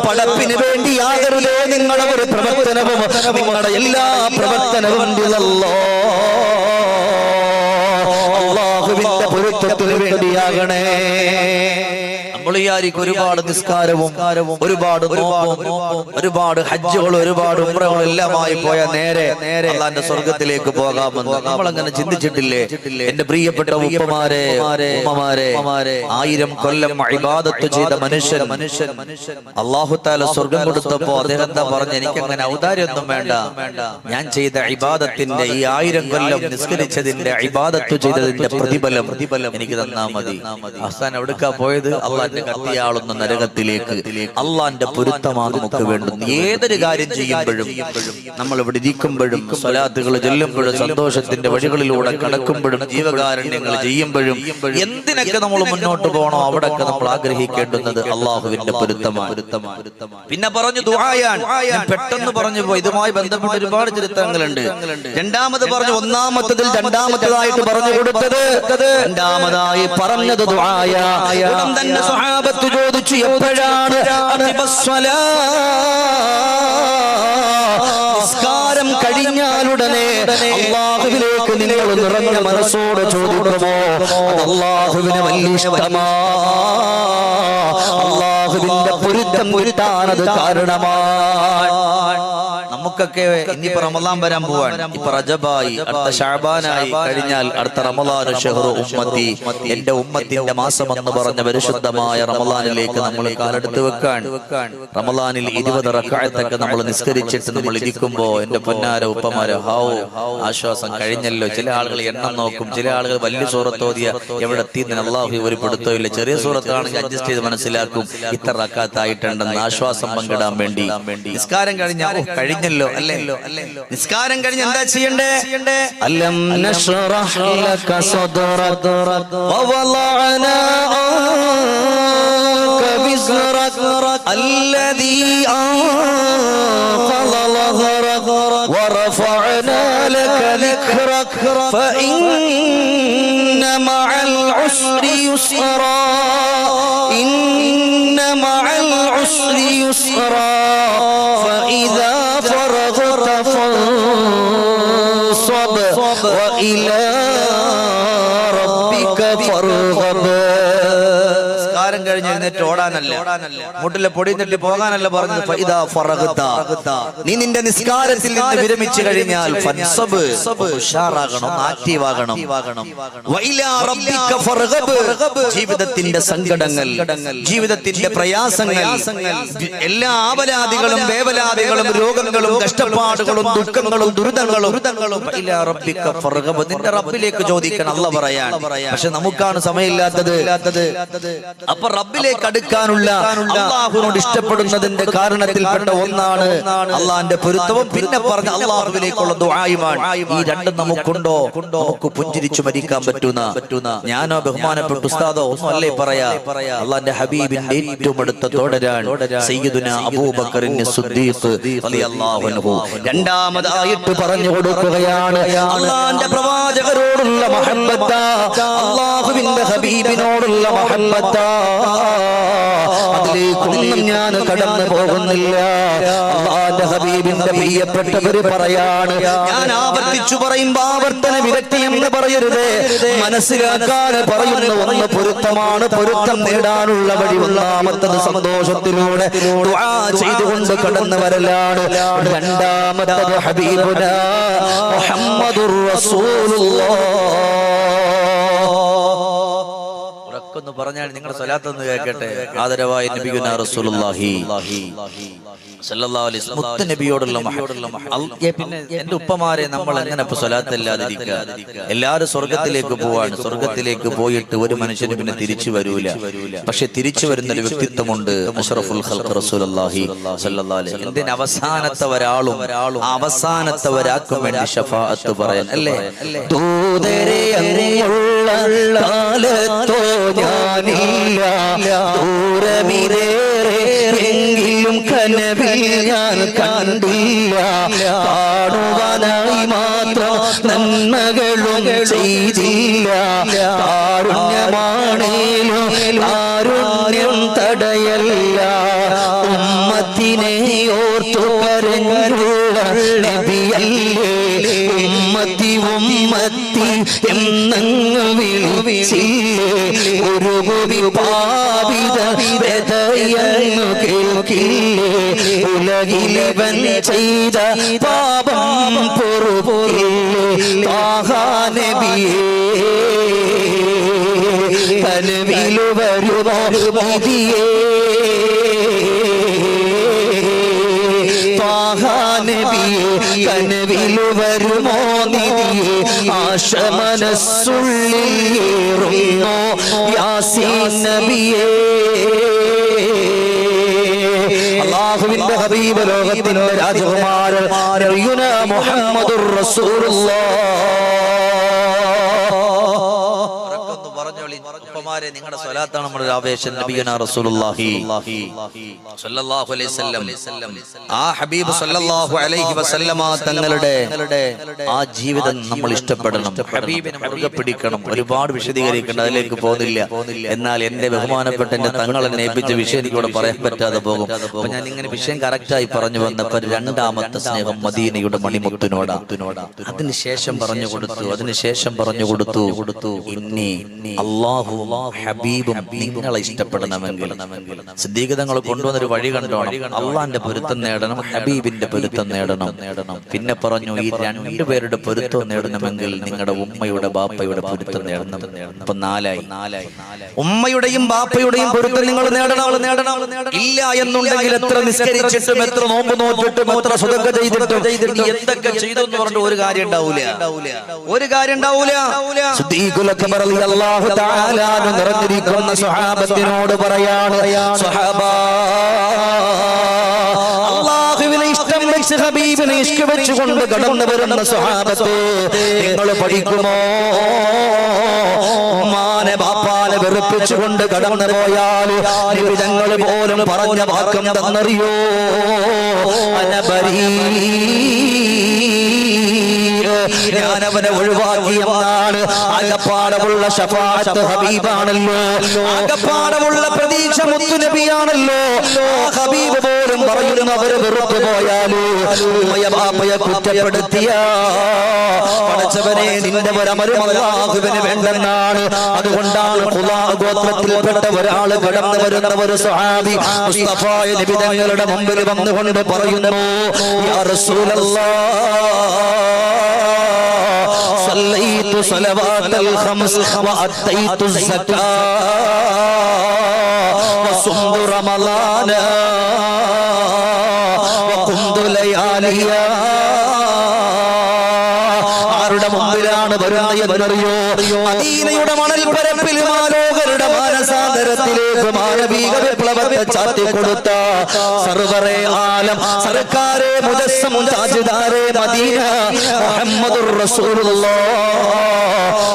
പടപ്പിന് വേണ്ടിയാകരുതേ നിങ്ങളുടെ ഒരു പ്രവർത്തനവും, നിങ്ങളുടെ എല്ലാ പ്രവർത്തനവും അല്ലാഹുവിന്റെ പൊരുത്തത്തിന് വേണ്ടിയാകണേ. ഒരുപാട് നിസ്കാരവും ഒരുപാട് ഒരുപാട് ഹജ്ജുകളും ഒരുപാട് ഉംറകളും എല്ലാമായി പോയ നേരെ അല്ലാഹുവിന്റെ സ്വർഗ്ഗത്തിലേക്ക് പോകാമെന്ന് നമ്മളങ്ങനെ ചിന്തിച്ചിട്ടില്ലേ? എന്റെ പ്രിയപ്പെട്ട ഉപ്പമാരെ, ഉമ്മമാരെ, 1000 കൊല്ലം ഇബാദത്ത് ചെയ്ത മനുഷ്യൻ അല്ലാഹു തആല സ്വർഗ്ഗം കൊടുത്തപ്പോ അദ്ദേഹം എന്താ പറഞ്ഞു, എനിക്കങ്ങനെ ഔദാര്യമൊന്നും വേണ്ട, ഞാൻ ചെയ്ത ഇബാദത്തിന്റെ ഈ 1000 കൊല്ലം നിസ്കരിച്ചതിന്റെ ഇബാദത്ത് ചെയ്തതിന്റെ പ്രതിഫലം എനിക്ക് തന്നാ മതി. അവസാനം എവിടേക്കാ പോയത്? അള്ളാഹ് കത്തിയാളുന്ന നരകത്തിലേക്ക്. അള്ളാന്റെ പൊരുത്തമാണ് നമുക്ക് വേണ്ടത്. ഏതൊരു കാര്യം ചെയ്യുമ്പോഴും, നമ്മൾ ഇവിടെ ഇരിക്കുമ്പോഴും, സ്വലാത്തുകൾ ചൊല്ലുമ്പോഴും, സന്തോഷത്തിന്റെ വഴികളിലൂടെ കടക്കുമ്പോഴും, ജീവകാരുണ്യങ്ങൾ ചെയ്യുമ്പോഴും, എന്തിനൊക്കെ നമ്മൾ മുന്നോട്ട് പോകണോ അവിടൊക്കെ നമ്മൾ ആഗ്രഹിക്കേണ്ടുന്നത് അള്ളാഹുവിന്റെ പൊരുത്തമാണ്. പിന്നെ പറഞ്ഞു ദുആയാണ്. ഞാൻ പെട്ടെന്ന് പറഞ്ഞു പോയി, ഇതുമായി ബന്ധപ്പെട്ട ഒരുപാട് ചരിത്രങ്ങളുണ്ട്. രണ്ടാമത് പറഞ്ഞു, ഒന്നാമത്തതിൽ രണ്ടാമത്തേതായിട്ട് പറഞ്ഞു കൊടുത്തത്, രണ്ടാമതായി പറഞ്ഞത് ദുആയാ. ഉടൻ തന്നെ സ്വഹാബത്ത് ചോദിച്ചു, എപ്പോഴാണ് നിസ്കാരം കഴിഞ്ഞാലുടനെ അല്ലാഹുവിലേക്ക് നിങ്ങൾ നിറഞ്ഞ മനസ്സോടെ ചോദിക്കുമോ? അല്ലാഹുവിന് വലിയ ഇഷ്ടമാ, അല്ലാഹുവിന്റെ പൊരുത്തം കിട്ടാനത് കാരണമാണ്. നമുക്കൊക്കെ ഇനിയിപ്പോ റമളാൻ വരാൻ പോവാണ്. ഇപ്പൊ റജബായി, അടുത്ത ശഅബാനായി കഴിഞ്ഞാൽ അടുത്ത റമളാൻ ഷഹ്റു ഉമ്മത്തി, എന്റെ ഉമ്മത്തിന്റെ മാസം എന്ന് പറഞ്ഞ പരിശുദ്ധമായ റമളാനിലേക്ക് നമ്മൾ കാലെടുത്ത് വെക്കാൻ. റമളാനിൽ 20 റക്അത്തൊക്കെ നമ്മൾ നിസ്കരിച്ചിട്ട് നമ്മൾ ഇരിക്കുമ്പോ എന്റെ പൊന്നാര ഉപ്പമാരെ, ഹാവോ ആശ്വാസം, കഴിഞ്ഞല്ലോ. ചില ആളുകൾ എണ്ണം നോക്കും, ചില ആളുകൾ വലിയ സൂറത്തോതിയ എവിടെ എത്തിയെന്ന് അല്ലാഹു ഒരു പിടുത്തമില്ല. ചെറിയ സൂറത്താണെങ്കിൽ അഡ്ജസ്റ്റ് ചെയ്ത് മനസ്സിലാക്കും, ഇത്ര റക്അത്തായിട്ടുണ്ടെന്ന് ആശ്വാസം പങ്കിടാൻ വേണ്ടി. നിസ്കാരം കഴിഞ്ഞാൽ കഴിഞ്ഞല്ലോ അല്ലേ? നിസ്കാരം കഴിഞ്ഞ് എന്താ ചെയ്യണ്ടേ? അലം നശ്റഹ് ലക സദ്റക വവളഅനാ അൻക വിസ്റക അല്ലദീ അൻഖള ളഹറക വറഫഅനാ ലക ദിക്റക ഫഇന്ന മഅൽ ഉസ്രി യുസ്റാ ഇന്ന മഅൽ ഉസ്രി യുസ്റാ فإذا فرغت فانصب وإلى ربك فارغب. നിസ്കാരം കഴിഞ്ഞ് എഴുന്നേറ്റ് ഓടാനല്ല, മുട്ടിലെ പൊടി തട്ടി പോകാനല്ല പറഞ്ഞത്. ഫഇദാ ഫറഗ്ത, നീ നിന്റെ നിസ്കാരത്തിൽ നിന്ന് വിരമിച്ചു കഴിഞ്ഞാൽ ഫൻസബ്, ഉഷാറാകണം, ആക്റ്റീവ് ആകണം. വഇലാ റബ്ബിക ഫർഗബ്, ജീവിതത്തിന്റെ സങ്കടങ്ങൾ, ജീവിതത്തിന്റെ പ്രയാസങ്ങൾ, എല്ലാ ആവലാദികളും വേവലാദികളും രോഗങ്ങളും കഷ്ടപ്പാടുകളും ദുഃഖങ്ങളും ദുരിതങ്ങളും വഇലാ റബ്ബിക ഫർഗബ്, നിന്റെ റബ്ബിലേക്ക് ചോദിക്കണം. അല്ലാഹ് പറയാൻ. പക്ഷെ നമുക്കാണ് സമയമില്ലാത്തത്. അപ്പൊ റബ്ബിലേക്ക് അടുക്കാനുള്ള, അള്ളാഹുവിനോട് ഇഷ്ടപ്പെടുന്നതിന്റെ കാരണത്തിൽപ്പെട്ട ഒന്നാണ് അള്ളാഹിന്റെ പൊരുത്തവും പിന്നെ പറഞ്ഞ അള്ളാഹുവിലേക്കുള്ള ദുആയുമാണ്. ഈ രണ്ടും നമുക്കുണ്ടോ? നമുക്ക് പുഞ്ചിരിച്ചു മരിക്കാൻ പറ്റുന്ന, ഞാനോ ബഹുമാനപ്പെട്ട ഉസ്താദോ ഒന്നും അല്ലേ പറയാ, അള്ളാഹിന്റെ ഹബീബിന്റെ ഏറ്റവും അടുത്ത തോടരാണ് സയ്യിദുനാ അബൂബക്കറിൻ സിദ്ദീഖ് റളിയല്ലാഹു അൻഹു. രണ്ടാമതായിട്ട് പറഞ്ഞു കൊടുക്കുകയാണ് അള്ളാഹിന്റെ പ്രവാചകരോടുള്ള മഹബ്ബത്ത, അള്ളാഹുവിന്റെ ഹബീബിനോടുള്ള മഹബ്ബത്ത. അതിലേക്കൊന്നും ഞാൻ കടന്നു പോകുന്നില്ല. അല്ലാഹുവിന്റെ ഹബീബിന്റെ പ്രിയപ്പെട്ടവര് പറയാണ്, ഞാൻ ആവർത്തിച്ചു പറയുമ്പോ ആവർത്തന വിരക്തി എന്ന് പറയരുത്, മനസ്സിലാക്കാൻ പറയുന്ന ഒന്ന് പൊരുത്തമാണ്. പൊരുത്തം നേടാനുള്ള വഴി ഒന്നാമത്തത് സന്തോഷത്തിലൂടെ ദുആ ചെയ്തുകൊണ്ട് കടന്നു വരലാണ്. രണ്ടാമത്തത് ഹബീബുനാ മുഹമ്മദുർ റസൂലുള്ളാഹ്. എന്ന് പറഞ്ഞാൽ നിങ്ങളുടെ സ്വലാത്തൊന്ന് കേൾക്കട്ടെ. ആദരവായ നബിയുനാ റസൂലുള്ളാഹി സല്ലല്ലാഹു അലൈഹി വസല്ലം, മുത്ത് നബിയോടുള്ള പിന്നെ എന്റെ ഉപ്പമാരെ നമ്മൾ എങ്ങനെ ഇപ്പൊ സ്വലാത്തല്ലാതിരിക്കുക? എല്ലാവരും സ്വർഗത്തിലേക്ക് പോവാണ്. സ്വർഗത്തിലേക്ക് പോയിട്ട് ഒരു മനുഷ്യന് പിന്നെ തിരിച്ചു വരൂല. പക്ഷെ തിരിച്ചു വരുന്ന ഒരു വ്യക്തിത്വമുണ്ട്, അഷ്റഫുൽ ഖൽഖ് റസൂലുള്ളാഹി സല്ലല്ലാഹു അലൈഹി വസല്ലം. എന്തിന് അവസാനത്തവരാളും അവസാനത്തവരാക്കും വേണ്ടി ശഫാഅത്ത് പറയാൻ അല്ലേ? ദൂതരെ അങ്ങുള്ള കാലത്തോ ഞാനില്ല, ദൂരമിരേറെയെങ്കിലും കനവിൽ ഞാൻ കണ്ടില്ല, കാണുവാനായി മാത്രം നന്മകളും ചെയ്തില്ല, കാരുണ്യമാണേലും കാരുണ്യം തടയല്ല, ഉമ്മത്തിനെ ഓർത്തു കരഞ്ഞുള്ള നബിയല്ലേ, ഉമ്മത്തി ഉമ്മത്തി എന്നങ്ങ് വിളിച്ചില്ലേ, ഒരു കുടി പാപിത ഹൃദയങ്ങു കേൾക്കില്ലേ, ഉലകിലവൻ ചെയ്ത പാപം പൊറുപൊറില്ലേ, താഹാ നബിയേ കനവിലു വരുമോ നബിയേ, താഹാ നബിയേ കനവിലു വരുമോ നിധിയേ, ആശ മനസ്സുള്ളിലേറുന്നോ യാസീൻ നബിയേ. അല്ലാഹുവിന്റെ ഹബീബ്, ലോകത്തിന്റെ രാജകുമാരൻ നബിയുനാ മുഹമ്മദുർ റസൂലുള്ളാഹ്. ഉപ്പമാരെ, നിങ്ങളുടെ സ്വലാത്താണ് നമ്മുടെ ആവേശം. നബിയുനാ റസൂലുള്ളാഹി സ്വല്ലല്ലാഹു അലൈഹി വസല്ലം, ആ ഹബീബ് സ്വല്ലല്ലാഹു അലൈഹി വസല്ലമ തങ്ങളുടെ ആ ജീവിതം നമ്മൾ ഇഷ്ടപ്പെടണം, ഹബീബിനെ മുറുകെ പിടിക്കണം. ഒരുപാട് വിശദീകരിക്കണം, അതിലേക്ക് പോകുന്നില്ല. എന്നാൽ എന്റെ ബഹുമാനപ്പെട്ട എന്റെ തങ്ങളെ ഏൽപ്പിച്ച വിഷയം എനിക്കിവിടെ പറയാൻ പറ്റാതെ പോകും. അപ്പൊ ഞാൻ ഇങ്ങനെ വിഷയം കറക്റ്റായി പറഞ്ഞു വന്നപ്പോൾ രണ്ടാമത്തെ സ്നേഹം മദീനയുടെ മണിമുത്തിനോടാ. അതിനുശേഷം പറഞ്ഞു കൊടുത്തു ഇന്നി അല്ലാഹു ഹബീബും നിങ്ങളെ ഇഷ്ടപ്പെടണമെങ്കിൽ സിദ്ദീഖ് തങ്ങൾ കൊണ്ടുവന്നൊരു വഴി കണ്ടോണം. അള്ളാന്റെ പൊരുത്തം നേടണം, ഹബീബിന്റെ പൊരുത്തം നേടണം. പിന്നെ പറഞ്ഞു, ഈ രണ്ടുപേരുടെ പൊരുത്തം നേടണമെങ്കിൽ നിങ്ങളുടെ ഉമ്മയുടെ ബാപ്പയുടെ പൊരുത്തം നേടണം. അപ്പൊ നാലായി. ഉമ്മയുടെയും ബാപ്പയുടെയും പൊരുത്തം നിങ്ങൾ നേടണം. ഇല്ല എന്നുണ്ടെങ്കിൽ എത്ര നിസ്കരിച്ചിട്ടും എത്ര നോമ്പ് നോക്കിയിട്ടും എത്ര സ്വതക്ക ചെയ്തിട്ടും എന്തൊക്കെ ചെയ്തു എന്ന് പറഞ്ഞിട്ട് ഒരു കാര്യം ഉണ്ടാവൂല. നിറഞ്ഞിരിക്കുന്ന സ്വഹാബത്തിനോട് പറയാണ്, സ്വഹാബാ, അല്ലാഹുവിനെ ഇഷ്ടം വെച്ച് ഹബീബിനെ ഇഷ്കം വെച്ചുകൊണ്ട് കടന്നു വരുന്ന സ്വഹാബത്തെ നിങ്ങൾ പഠിക്കുമോ? ഉമ്മാനെ ബാപ്പാനെ ഉമ്മാനെ വെറുപ്പിച്ചുകൊണ്ട് കടന്നു പോയാൽ നിബിധങ്ങൾ പോലും പറഞ്ഞ വാക്കം തന്നറിയോ? അനബരീ, ഞാൻ അവനെ ഒഴിവാക്കിയെന്നാണ്. അകപ്പാടമുള്ള ശഫാഅത്ത് ഹബീബാണല്ലോ, അകപ്പാടമുള്ള പ്രതീക്ഷ മുത്തുനബിയാണല്ലോ. ഹബീബ് പോലും പറയുന്നു അവര് വെറുത്തു പോയാലോ ഉമ്മയെ ബാപ്പയെ കുറ്റപ്പെടുത്തിയ പടച്ചവനെ നിന്റെ ഒരമരും അല്ലാഹുവിന് വേണ്ടെന്നാണ്. അതുകൊണ്ടാണ് ഖുലാഅ് ഗോത്രത്തിൽപ്പെട്ട ഒരാള് കടന്നു വരുന്ന ഒരു സ്വഹാബി മുസ്തഫായ നബി തങ്ങളുടെ മുമ്പിൽ വന്നുകൊണ്ട് പറയുന്നു, യാ റസൂലല്ലാഹ് സല്ലൈതു സ്വലവാത്തൽ ഖംസ് വഅത്തൈതു സക്കാ വസുംതു റമളാന വഖുംതു ലയാലിയാ. ആരുടെ മുമ്പിലാണ് വരുന്നത് എന്നറിയോ? മദീനയുടെ മണൽപ്പരപ്പിൽ മാലോകരുടെ മാനസാന്തരത്തിലേക്ക് മാനവിക വിപ്ലവത്തെ ചാത്തിക്കൊടുത്ത സർവ്വറേ ആലം സർക്കാരെ മുജസ്സം താജ്ദാരെ മദീന മുഹമ്മദുർ റസൂലുള്ളാഹ്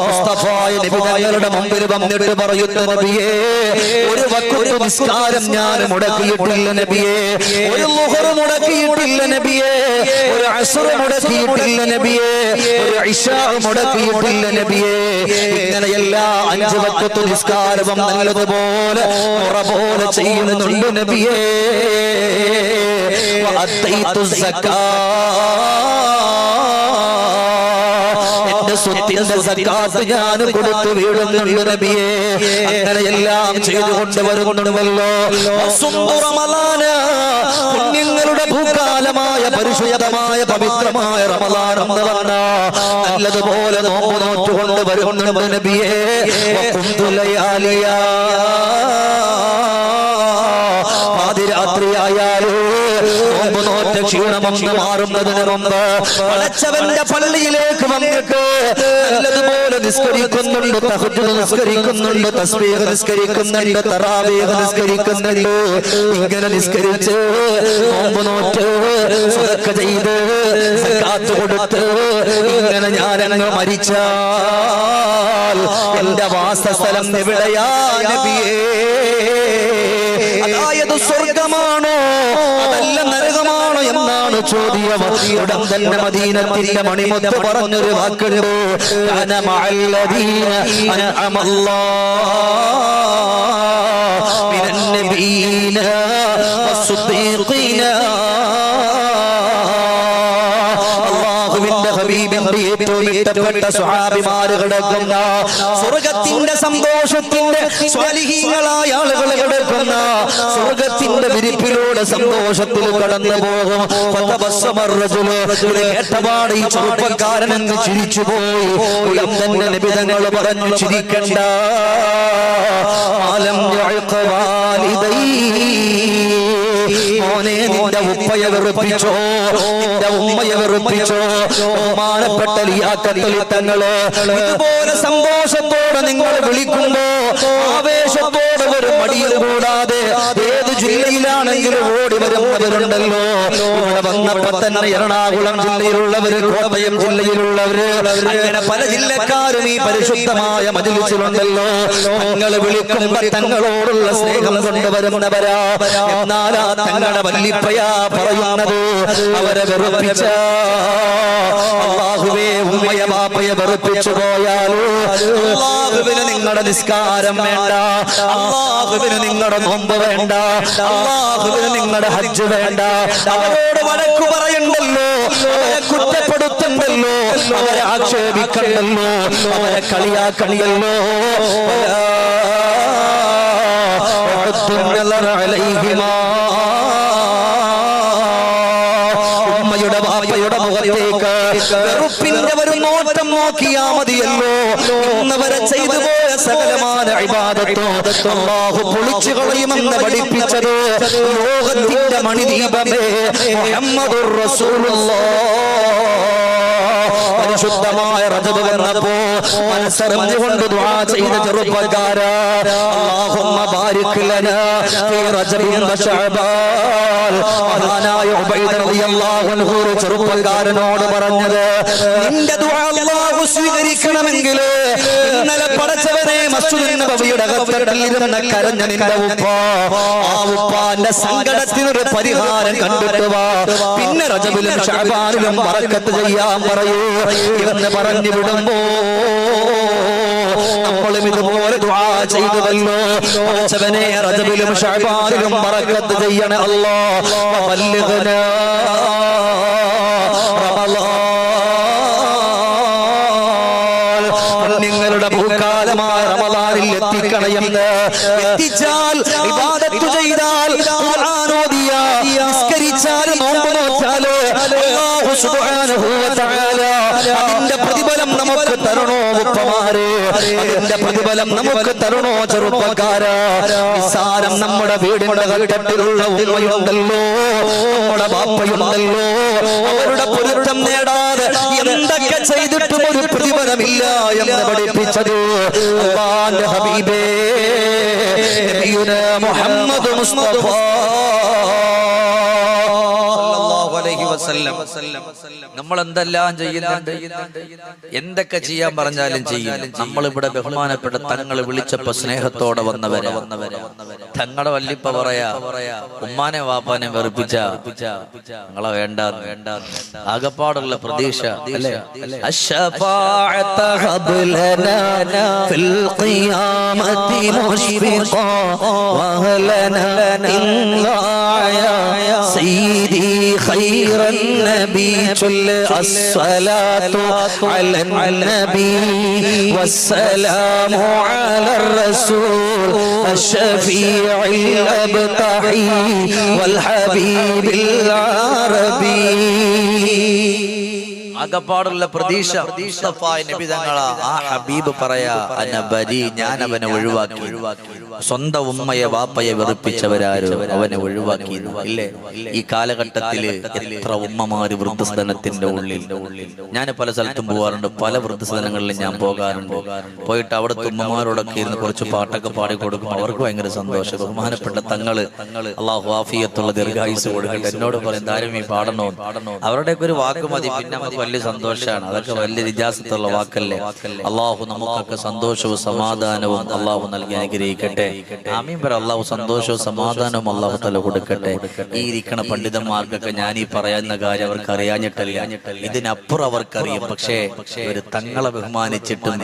മുസ്തഫായ നബി തങ്ങളുടെ മുമ്പിൽ വന്നിട്ട് പറയുന്നു, നബിയേ ഒരു വഖ്ത് നിസ്കാരം ഞാൻ മുടക്കിയിട്ടില്ല നബിയേ, ഒരു ളുഹർ മുടക്കിയിട്ടില്ല നബിയേ, ഒരു അസ്ർ മുടക്കിയിട്ടില്ല നബിയേ, ഒരു ഇശാ മുടക്കിയിട്ടില്ല നബിയേ. ഇങ്ങനെ എല്ലാ 5 വഖ്ത് നിസ്കാരവും നല്ലതുപോലെ മുറ പോലെ ചെയ്യുന്നുണ്ട് നബിയേ. വഅത്തൈതു സക്കാ, എന്റെ സ്വത്തിന്റെ സക്കാത്ത് ഞാൻ കൊടുത്തു വീടുന്നുണ്ട് നബിയേ. അങ്ങനെ എല്ലാം ചെയ്തുകൊണ്ട് വരുന്നുണ്ടല്ലോ. പുണ്യങ്ങളുടെ ഭൂകാലമായ പരിശുദ്ധമായ പവിത്രമായ റമളാൻ എന്ന് പറഞ്ഞ നല്ലതുപോലെ നോമ്പ് നോറ്റുകൊണ്ട് വരുന്നുണ്ട് നബിയേ. വഖുംതു ലയാലിയാ, പാതിരാത്രിയായാലോ നോമ്പ് നോറ്റ ക്ഷീണമൊന്ന് മാറുന്നതിന് മുമ്പ് പടച്ചവന്റെ പള്ളിയിലേക്ക് വന്നിട്ട് നല്ലതുപോലെ നിസ്കരിക്കുന്നുണ്ട്, തഹജ്ജുദ് നിസ്കരിക്കുന്നുണ്ട്, തസ്ബീഹ് നിസ്കരിക്കുന്നുണ്ട്, തറാവീഹ് നിസ്കരിക്കുന്നുണ്ട്. ഇങ്ങനെ നിസ്കരിച്ച് നോമ്പ് നോറ്റ് സദഖ ചെയ്ത് സക്കാത്ത് കൊടുത്ത് ഇങ്ങനെ ഞാനങ്ങ് മരിച്ചാൽ എന്റെ വാസസ്ഥലം എവിടെയാ നബിയേ? അതായത് സ്വർഗമാണോ അതല്ല നരകമാണോ എന്നാണ് ചോദ്യം. ഉടൻ തന്നെ മദീനത്തിന്റെ മണിമുത്ത് പറഞ്ഞൊരു വാക്കുണ്ട്, അന മഅല്ലദീന അൻഅമല്ലാഹു മിനൻ നബിയ്യീന വസ്സുദ്ദീഖീന. ഏറ്റവും ഇഷ്ടപ്പെട്ട സ്വഹാബിമാര് കിടക്കുന്ന സ്വർഗത്തിന്റെ സന്തോഷത്തിന്റെ സ്വാലിഹീങ്ങളായ ആളുകൾ കിടക്കുന്ന സ്വർഗത്തിന്റെ വിരിപ്പിലൂടെ സന്തോഷത്തിൽ കടന്നു പോകും. കേട്ടപാട് ഈ ചെറുപ്പക്കാരൻ എന്ന് ചിരിച്ചുപോയി. ഉടൻ തന്നെ നിബിധങ്ങൾ പറഞ്ഞു, ചിരിക്കണ്ട, മോനെ നിന്റെ ഉപ്പയെ വെറുപ്പിച്ചോ, നിന്റെ ഉമ്മയെ വെറുപ്പിച്ചോ. ബഹുമാനപ്പെട്ട ലിയാഖത്തുൽ തങ്ങള് ഇതുപോലെ സന്തോഷത്തോടെ നിങ്ങൾ വിളിക്കുമ്പോ ആവേശത്തോടെ ഒരു മടിയും കൂടാതെ ഏത് ജില്ലയിലാണെങ്കിലും ഓടി വരുന്നവരുണ്ടല്ലോ. ഇവിടെ വന്നപ്പോ തന്നെ എറണാകുളം ജില്ലയിലുള്ളവര്, കോട്ടയം ജില്ലയിലുള്ളവര്, അങ്ങനെ പല ജില്ലക്കാരും ഈ പരിശുദ്ധമായ മജ്‌ലിസിലുണ്ടല്ലോ. നിങ്ങൾ വിളിക്കുമ്പോ തങ്ങളോടുള്ള സ്നേഹം കൊണ്ടുവരുന്നവരാ. എന്നാലാ തങ്ങളുടെ വല്ലിപ്പയാ പറയുന്നത് അവരെ വെറുപ്പിച്ച അല്ലാഹുവേ ഉമ്മയെ ബാപ്പയെ വെറുപ്പിച്ചു പോയാലോ അല്ലാഹുവിന് നിങ്ങളുടെ നിസ്കാരം വേണ്ട, അല്ലാഹുവിന് നിങ്ങളുടെ നോമ്പ് വേണ്ട, അല്ലാഹുവിന് നിങ്ങളുടെ ഹജ്ജ് വേണ്ട. അവരോട് വഴക്കു പറയണ്ടല്ലോ, അവരെ കുറ്റപ്പെടുത്തണ്ടല്ലോ, അവരെ ആക്ഷേപിക്കണ്ടല്ലോ, അവരെ കളിയാക്കണിയല്ലോ. ഉമ്മയുടെ ബാപ്പയുടെ മുഖത്തേക്ക് വെറുപ്പിന്റെ ഒരു നോട്ടം നോക്കിയാ മതിയല്ലോ. ഇന്നവരെ ചെയ്തു പോയ സകലമായ ഇബാദത്തോ അല്ലാഹു പൊളിച്ചു കളയുമെന്ന് പഠിപ്പിച്ചത് ലോകത്തിന്റെ മണിദീപമേ മുഹമ്മദുർ റസൂലുള്ളാഹ്. പരിശുദ്ധമായ റജബ് വന്നപ്പോ മനസ്സറിഞ്ഞുകൊണ്ട് ദുആ ചെയ്ത ചെറുപ്പക്കാരാ, അല്ലാഹുമ്മ ബാരിക് ലനാ ഫീ റജബിൻ വശഅബാൻ. മഹാനായ ഉബൈദ റളിയല്ലാഹു അൻഹു ചെറുപ്പക്കാരനോട് പറഞ്ഞത്, നിന്റെ ദുആ അല്ലാഹു സ്വീകരിക്കണമെങ്കിൽ ഇന്നലെ പടച്ചവനെ മസ്ജിദുൻ നബവിയുടെ അകത്തട്ടിൽ ഇരുന്ന് കരഞ്ഞ നിന്റെ ഉപ്പ, ആ ഉപ്പാന്റെ സങ്കടത്തിനൊരു പരിഹാരം കണ്ടിട്ട് വാ. പിന്നെ റജബിലും ശഅബാനിലും ബറക്കത്ത് ചെയ്യാൻ പറയൂ എന്ന് പറഞ്ഞു വിടുമ്പോ നമ്മളും ഇതുപോലെ ദുആ ചെയ്തുവല്ലോ. പടച്ചവനെ റജബിലും ശഅബാനിലും ബറക്കത്ത് ചെയ്യണേ അല്ലാഹ്. വബല്ലിഗ്നാ നിങ്ങളുടെ ഭൂകാലമായ റമദാനിൽ എത്തിക്കണമെന്ന്. എത്തിച്ചാൽ ഇബാദത്ത് ചെയ്താൽ ഖുർആൻ ഓതിയാൽ നിസ്കരിച്ചാൽ നോമ്പ് നോറ്റാൽ അല്ലാഹു സുബ്ഹാനഹു വ തആല അതിന്റെ പ്രതിഫലം നമുക്ക് തരണോ ഉപ്പമാരെ, അതിന്റെ പ്രതിഫലം നമുക്ക് തരണോ ചെറുപ്പക്കാരാ. നിസ്സാരം നമ്മുടെ വീടിന്റെ കട്ടത്തിലുള്ള ഉമ്മയുണ്ടല്ലോ, നമ്മുടെ ബാപ്പയുണ്ടല്ലോ, അവരുടെ പൊരുത്തം നേടാതെ എന്തൊക്കെ ചെയ്തിട്ടും ഒരു പ്രതിഫലമില്ല എന്ന് പഠിപ്പിച്ചത് അല്ലാഹുവിന്റെ ഹബീബേ നബിയുനാ മുഹമ്മദ് മുസ്തഫ നമ്മൾ എന്തെല്ലാം ചെയ്യുന്നുണ്ട്, എന്തൊക്കെ ചെയ്യാൻ പറഞ്ഞാലും ചെയ്യും. നമ്മളിവിടെ ബഹുമാനപ്പെട്ട തങ്ങൾ വിളിച്ചപ്പോ സ്നേഹത്തോടെ വന്നവരെ തങ്ങളുടെ വല്ലിപ്പ പറയാ ഉമ്മാനെ വാപ്പാനെ വെറുപ്പിച്ച നിങ്ങളെ വേണ്ട ആകപ്പാടുള്ള പ്രതീക്ഷ അല്ലേ. خير النبي صل الصلاة على النبي والسلام على الرسول الشفيع الأبطحي والحبيب العربي. അകപ്പാടുള്ള പ്രതീക്ഷ നബി തങ്ങളാ. ആ ഹബീബ് പറയാ അനബരി, ഞാൻ അവനെ ഒഴിവാക്കി. സ്വന്തം ഉമ്മയെ വാപ്പയെ വെറുപ്പിച്ചവരാരോ അവനെ ഒഴിവാക്കി ഇല്ലേ. ഈ കാലഘട്ടത്തില് എത്ര ഉമ്മമാര് വൃദ്ധസദനത്തിന്റെ ഉള്ളിൽ. ഞാൻ പല സ്ഥലത്തും പോകാറുണ്ട്, പല വൃദ്ധസദനങ്ങളിലും ഞാൻ പോകാറുണ്ട്. പോയിട്ട് അവിടുത്തെ ഉമ്മമാരോടൊക്കെ ഇരുന്ന് കുറച്ച് പാട്ടൊക്കെ പാടി കൊടുക്കും. അവർക്ക് ഭയങ്കര സന്തോഷം. ബഹുമാനപ്പെട്ട തങ്ങള് അള്ളാഹു ആഫിയത്തുള്ള ദീർഘായുസ് കൊടുക്കട്ടെ എന്നോട് പറയും ധാരാളം പാടണോ. അവരുടെയൊക്കെ ഒരു വാക്ക് മതി, പിന്നെ നമുക്ക് വലിയ സന്തോഷമാണ്. അതൊക്കെ വലിയ ഇജാസത്തുള്ള വാക്കല്ലേ. അള്ളാഹു നമുക്കൊക്കെ സന്തോഷവും സമാധാനവും അള്ളാഹു നൽകി അനുഗ്രഹിക്കട്ടെ. ആമീൻ പറ. അള്ളാഹു സന്തോഷവും സമാധാനവും അള്ളാഹു തആല കൊടുക്കട്ടെ. ഈ ഇരിക്കണ പണ്ഡിതന്മാർക്കൊക്കെ ഞാൻ ഈ പറയുന്ന കാര്യം അവർക്ക് അറിയാഞ്ഞിട്ടല്ല, ഇതിനപ്പുറം അവർക്കറിയും. പക്ഷേ ഒരു തങ്ങളെ ബഹുമാനിച്ചിട്ടും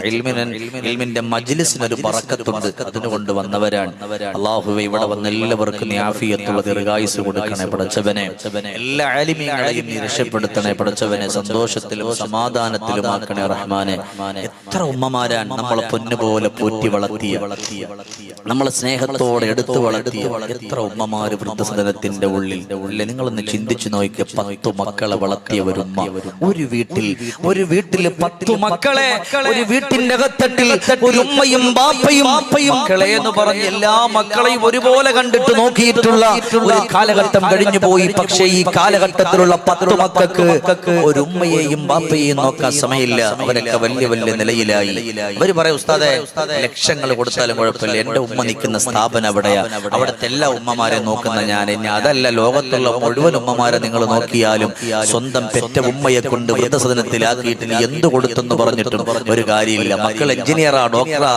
ഇൽമിന്റെ മജ്ലിസിനൊരു ബറക്കത്തുണ്ട്, അതിന് കൊണ്ട് വന്നവരാണ്. അള്ളാഹുവേ ഇവിടെ വന്ന എല്ലാവർക്കും നീ ആഫിയത്തുള്ള ദീർഘായുസ് കൊടുക്കണേ പടച്ചവനെ. എല്ലാ ആലിമീങ്ങളെയും നീ രക്ഷപ്പെടുത്തണേ പടച്ചവനെ. സന്തോഷത്തിലും സമാധാനത്തിലും ആക്കണേ റഹ്മാനെ. എത്ര ഉമ്മമാരാൻ നമ്മളെ പൊന്നുപോലെ പോറ്റി വളർത്തിയ, നമ്മളെ സ്നേഹത്തോടെ എടുത്തു വളർത്തിയ എത്ര ഉമ്മമാര് വൃദ്ധസദനത്തിന്റെ ഉള്ളിൽ. നിങ്ങളൊന്ന് ചിന്തിച്ചു നോക്കിയ 10 മക്കളെ വളർത്തിയ ഒരു ഉമ്മ. ഒരു വീട്ടില് 10 മക്കളെ, ഒരു വീട്ടിന്റെ അകത്തട്ടിൽ ഒരു ഉമ്മയും ബാപ്പയും മക്കളെ എന്ന് പറഞ്ഞ് എല്ലാ മക്കളെയും ഒരുപോലെ കണ്ടിട്ട് നോക്കിയിട്ടുള്ള ഒരു കാലഘട്ടം കഴിഞ്ഞു പോയി. പക്ഷേ ഈ കാലഘട്ടത്തിലുള്ള 10 മക്കൾക്ക് ഒരു ഉമ്മയെയും ബാപ്പയെയും നോക്കാൻ സമയമില്ല. അവരൊക്കെ വലിയ വലിയ നിലയിലായി. അവര് പറയാം ഉസ്താദെ ലക്ഷങ്ങൾ കൊടുത്താലും കുഴപ്പമില്ല, എന്റെ ഉമ്മ നിൽക്കുന്ന സ്ഥാപനം അവിടെയാ, അവിടുത്തെ എല്ലാ ഉമ്മമാരെ നോക്കുന്ന ഞാൻ. ഇനി അതല്ല, ലോകത്തുള്ള മുഴുവൻ ഉമ്മമാരെ നിങ്ങൾ നോക്കിയാലും സ്വന്തം പെറ്റ ഉമ്മയെ കൊണ്ട് വൃദ്ധസദനത്തിലാക്കിയിട്ട് നീ എന്ത് കൊടുത്തെന്ന് പറഞ്ഞിട്ടും ഒരു കാര്യമില്ല. മക്കൾ എഞ്ചിനീയറാ, ഡോക്ടറാ,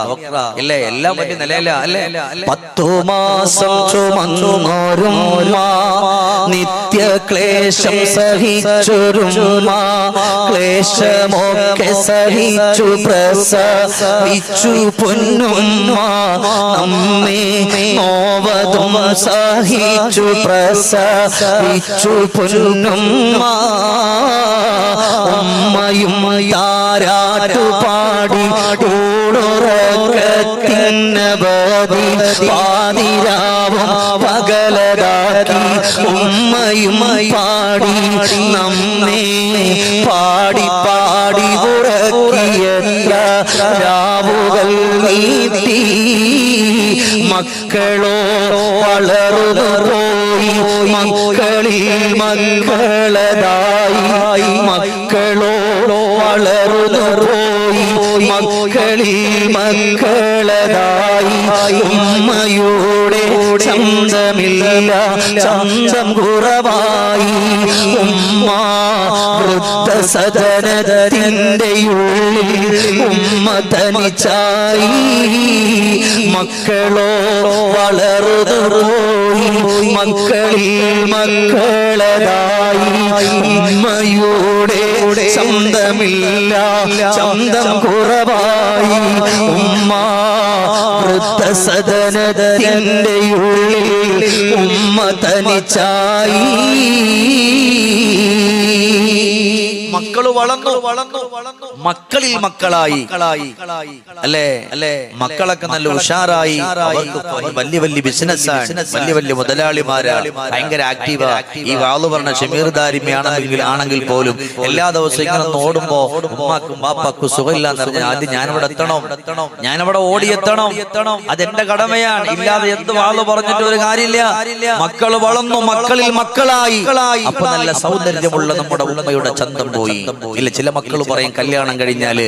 ഇല്ലേ, എല്ലാം വലിയ നിലയില അല്ലേ. 10 മാസം ചുമന്നോരും നിത്യ ക്ലേശം സഹിച്ചൊരുമ്മ, ക്ലേശമൊക്കെ സഹിച്ചു പ്രസവിച്ചു പൊന്നുമ്മ, നമ്മെ നോവതും സഹിച്ചു പ്രസവിച്ചു പൊന്നുമ്മ. ഉമ്മയും താരാട്ടു പാടി ൂടുറക്കത്തിനവധി പാതിരാവും പകലരാക്കി ഉമ്മയും പാടി നമ്മെ പാടി പാടി ഉറക്കിയെത്ര രാവുകൾ നീട്ടി. മക്കളോ വളർന്നു പോയി, മക്കളിൽ മക്കളതായി, മക്കളോ വളർന്നു പോയി, പോയി മക്കളിൽ മക്കളതായി ഉമ്മയുടെ ചന്തമില്ല ചന്തം കുറവായി ഉമ്മ വൃദ്ധസദനത്തിന്റെ ഉള്ളിൽ ഉമ്മ തനിച്ചായി മക്കളോ വളർന്നു പോയി മക്കളിൽ മക്കളതായി ഉമ്മയുടെ ചന്തമില്ല ചന്തം കുറവായി ഉമ്മ വൃദ്ധസദനത്തിന്റെ ഉള്ളിൽ ഉമ്മ തനിച്ചായി മക്കള് വളർന്നു മക്കളിൽ മക്കളായി അല്ലേ മക്കളൊക്കെ നല്ല ഉഷാറായി വലിയ വലിയ ബിസിനസ്സാണ് വലിയ വലിയ മുതലാളിമാരാണ് ഭയങ്കര ആക്റ്റീവാ ഈ വാള് പറഞ്ഞ ഷമീർ ആണെങ്കിൽ പോലും എല്ലാ ദിവസവും ഇങ്ങനെ ഓടുമ്പോ ഉമ്മാക്കും ബാപ്പാക്കും സുഖമില്ലാന്ന് പറഞ്ഞാൽ ആദ്യം ഞാനിവിടെ എത്തണം ഞാനിവിടെ ഓടിയെത്തണം അതെന്റെ കടമയാണ് ഇല്ലാതെ എന്ത് വാള് പറഞ്ഞിട്ട് ഒരു കാര്യമില്ല മക്കള് വളർന്നു മക്കളിൽ മക്കളായി അപ്പൊ നല്ല സൗന്ദര്യമുള്ള നമ്മുടെ ഉമ്മയുടെ ചന്തം പോയി ഇല്ല ചില മക്കൾ പറയും കല്യാണം കഴിഞ്ഞാല്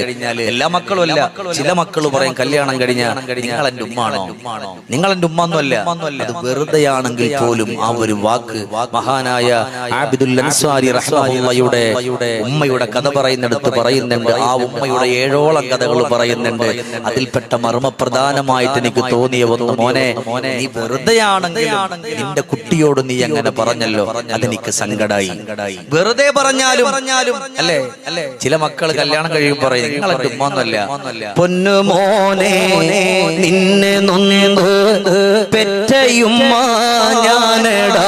എല്ലാ മക്കളും അല്ല ചില മക്കൾ പറയും കല്യാണം കഴിഞ്ഞാൽ നിങ്ങൾ എന്റെ ഉമ്മാണോ നിങ്ങൾ എന്റെ ഉമ്മൊന്നുമല്ല അത് വെറുതെയാണെങ്കിൽ പോലും ആ ഒരു വാക്ക് മഹാനായ ആബിദുൽ അൻസാരി റഹ്മത്തുള്ളാഹിയുടെ ഉമ്മയുടെ കഥ പറയുന്നിടത്ത് പറയുന്നുണ്ട് ആ ഉമ്മയുടെ 7ഓളം കഥകൾ പറയുന്നുണ്ട് അതിൽപ്പെട്ട മർമ്മപ്രധാനമായിട്ട് എനിക്ക് തോന്നിയ ഒന്ന് മോനെ നീ വെറുതെയാണെങ്കിൽ നിന്റെ കുട്ടിയോട് നീ അങ്ങനെ പറഞ്ഞല്ലോ അതെനിക്ക് സങ്കടായി വെറുതെ പറഞ്ഞാലും അല്ലേ ചില മക്കൾ കല്യാണം കഴിയുമ്പോൾ പറയും നിങ്ങൾ എന്റെ ഉമ്മൊന്നുമല്ല പൊന്നുമോനെ നിന്നെ നൊന്ത് പെറ്റയുമ്മ ഞാനടാ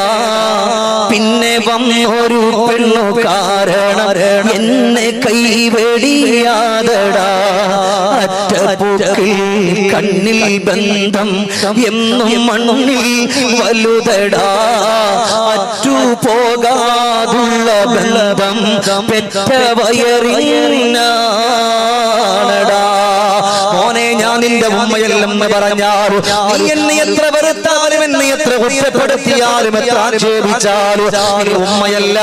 പിന്നെ വന്നൊരു പെണ്ണു കാരണം എന്നെ കൈവെടിയാതടാ അറ്റപ്പൂക്കിൽ കണ്ണിൽ ബന്ധം എന്നും മണ്ണിൽ വലുതടാ അറ്റുപോകാതുള്ള ബന്ധം പെറ്റ വയറിനാണടാ മോനെ ഞാൻ നിന്റെ ഉമ്മയല്ലെന്ന് പറഞ്ഞാൽ നീ എന്നെ എത്ര വെറുത്താലും എന്നെ എത്ര കുറ്റപ്പെടുത്തിയാലും എത്ര ആക്ഷേപിച്ചാലും നീ ഉമ്മയല്ല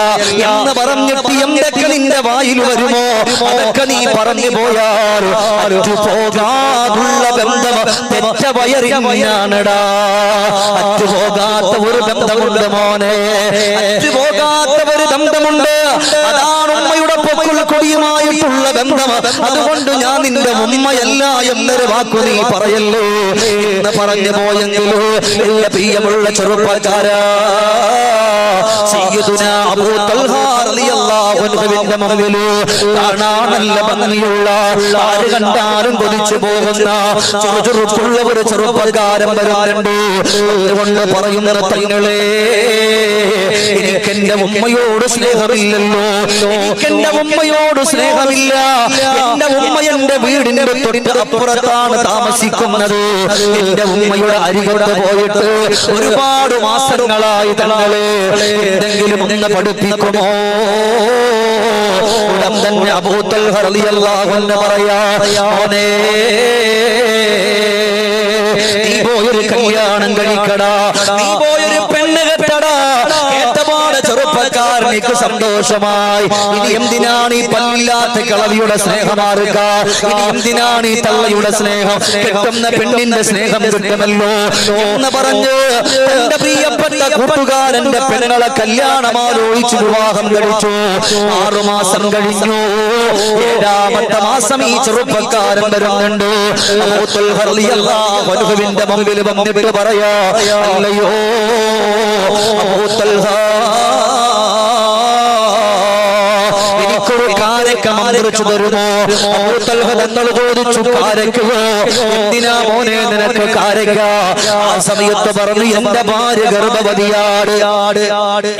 എന്ന് പറഞ്ഞിട്ട് എന്തൊക്കെ നിന്റെ വായിൽ വരുമോ അതൊക്കെ നീ പറഞ്ഞു പോയാൽ അറ്റുപോകാതുള്ള ബന്ധം പെറ്റ വയറിനാണടാ അറ്റുപോകാത്ത ഒരു ബന്ധമുണ്ട് മോനെ അറ്റുപോകാത്ത ഒരു ബന്ധമുണ്ട് അതാണ് ഉമ്മയുടെ പൊക്കുൾ കൊടിയുമായിട്ടുള്ള ബന്ധം അതുകൊണ്ട് ഞാൻ നിന്റെ ഉമ്മയല്ല എന്നൊരു വാക്കു നീ പറയല്ലോ എന്ന് പറഞ്ഞു പോയെങ്കിലോ എല്ലാ പ്രിയമുള്ള ചെറുപ്പക്കാരാ സയ്യിദുനാ അബൂ തൽഹ റളിയല്ലാഹു അൻഹുവിന്റെ മകനിലോ കാണാൻ നല്ല ഭംഗിയുള്ള ആര് കണ്ടാലും കൊതിച്ചു പോകുന്ന ചെറുചെറുപ്പുള്ള ഒരു ചെറുപ്പക്കാരൻ വരാറുണ്ട് അതുകൊണ്ട് പറയുന്ന തങ്ങളെ എനിക്കെന്റെ ഉമ്മയോട് സ്നേഹമില്ലല്ലോ എനിക്കെന്റെ ഉമ്മയോട് സ്നേഹമില്ല എന്റെ ഉമ്മ എന്റെ വീടിന്റെ തൊട്ട് അപ്പുറത്താണ് താമസിക്കുന്നത് എന്റെ ഉമ്മയുടെ അരികത്ത് പോയിട്ട് ഒരുപാട് മാസങ്ങളായി തങ്ങളെ എന്തെങ്കിലും ഒന്ന് പഠിപ്പിക്കുമോ ഉടൻ തന്നെ അബൂ തൽഹ റളിയല്ലാഹു അൻഹു പറയാ നീ പോയൊരു കല്യാണം കഴിക്കടാ നീ പോയൊരു പെണ്ണ് കെട്ടടാ കേട്ടപാട് ചെറുപ്പക്കാരനിക്ക് സന്തോഷമായി ഇനി എന്തിനാണ് ഈ പല്ലില്ലാത്ത കളവിയുടെ സ്നേഹം ആർക്ക ഇനി എന്തിനാണ് ഈ തള്ളയുടെ സ്നേഹം കെട്ടുന്ന പെണ്ണിന്റെ സ്നേഹം കിട്ടുമല്ലോ എന്ന് പറഞ്ഞ് എന്റെ പ്രിയപ്പെട്ട കൂട്ടുകാരന്റെ പെണ്ണുങ്ങളെ കല്യാണം ആലോചിച്ച് വിവാഹം കഴിച്ചു 6 മാസം കഴിഞ്ഞു 7ാമത്തെ മാസം ഈ ചെറുപ്പക്കാരൻ വരുന്നുണ്ട് അബൂ തൽഹ റളിയല്ലാഹു അൻഹുവിന്റെ മുമ്പിൽ വന്നിട്ട് പറയാ അല്ലയോ അബൂ തൽഹ എനിക്കൊരു കാരക്ക മന്ത്രിച്ചു തരുമോ അബൂ തൽഹ തങ്ങൾ ചോദിച്ചു കാരക്കയോ എന്തിനാ മോനെ നിനക്ക് കാരക്ക ആ സമയത്ത് പറഞ്ഞു എന്റെ ഭാര്യ ഗർഭവതിയാണ്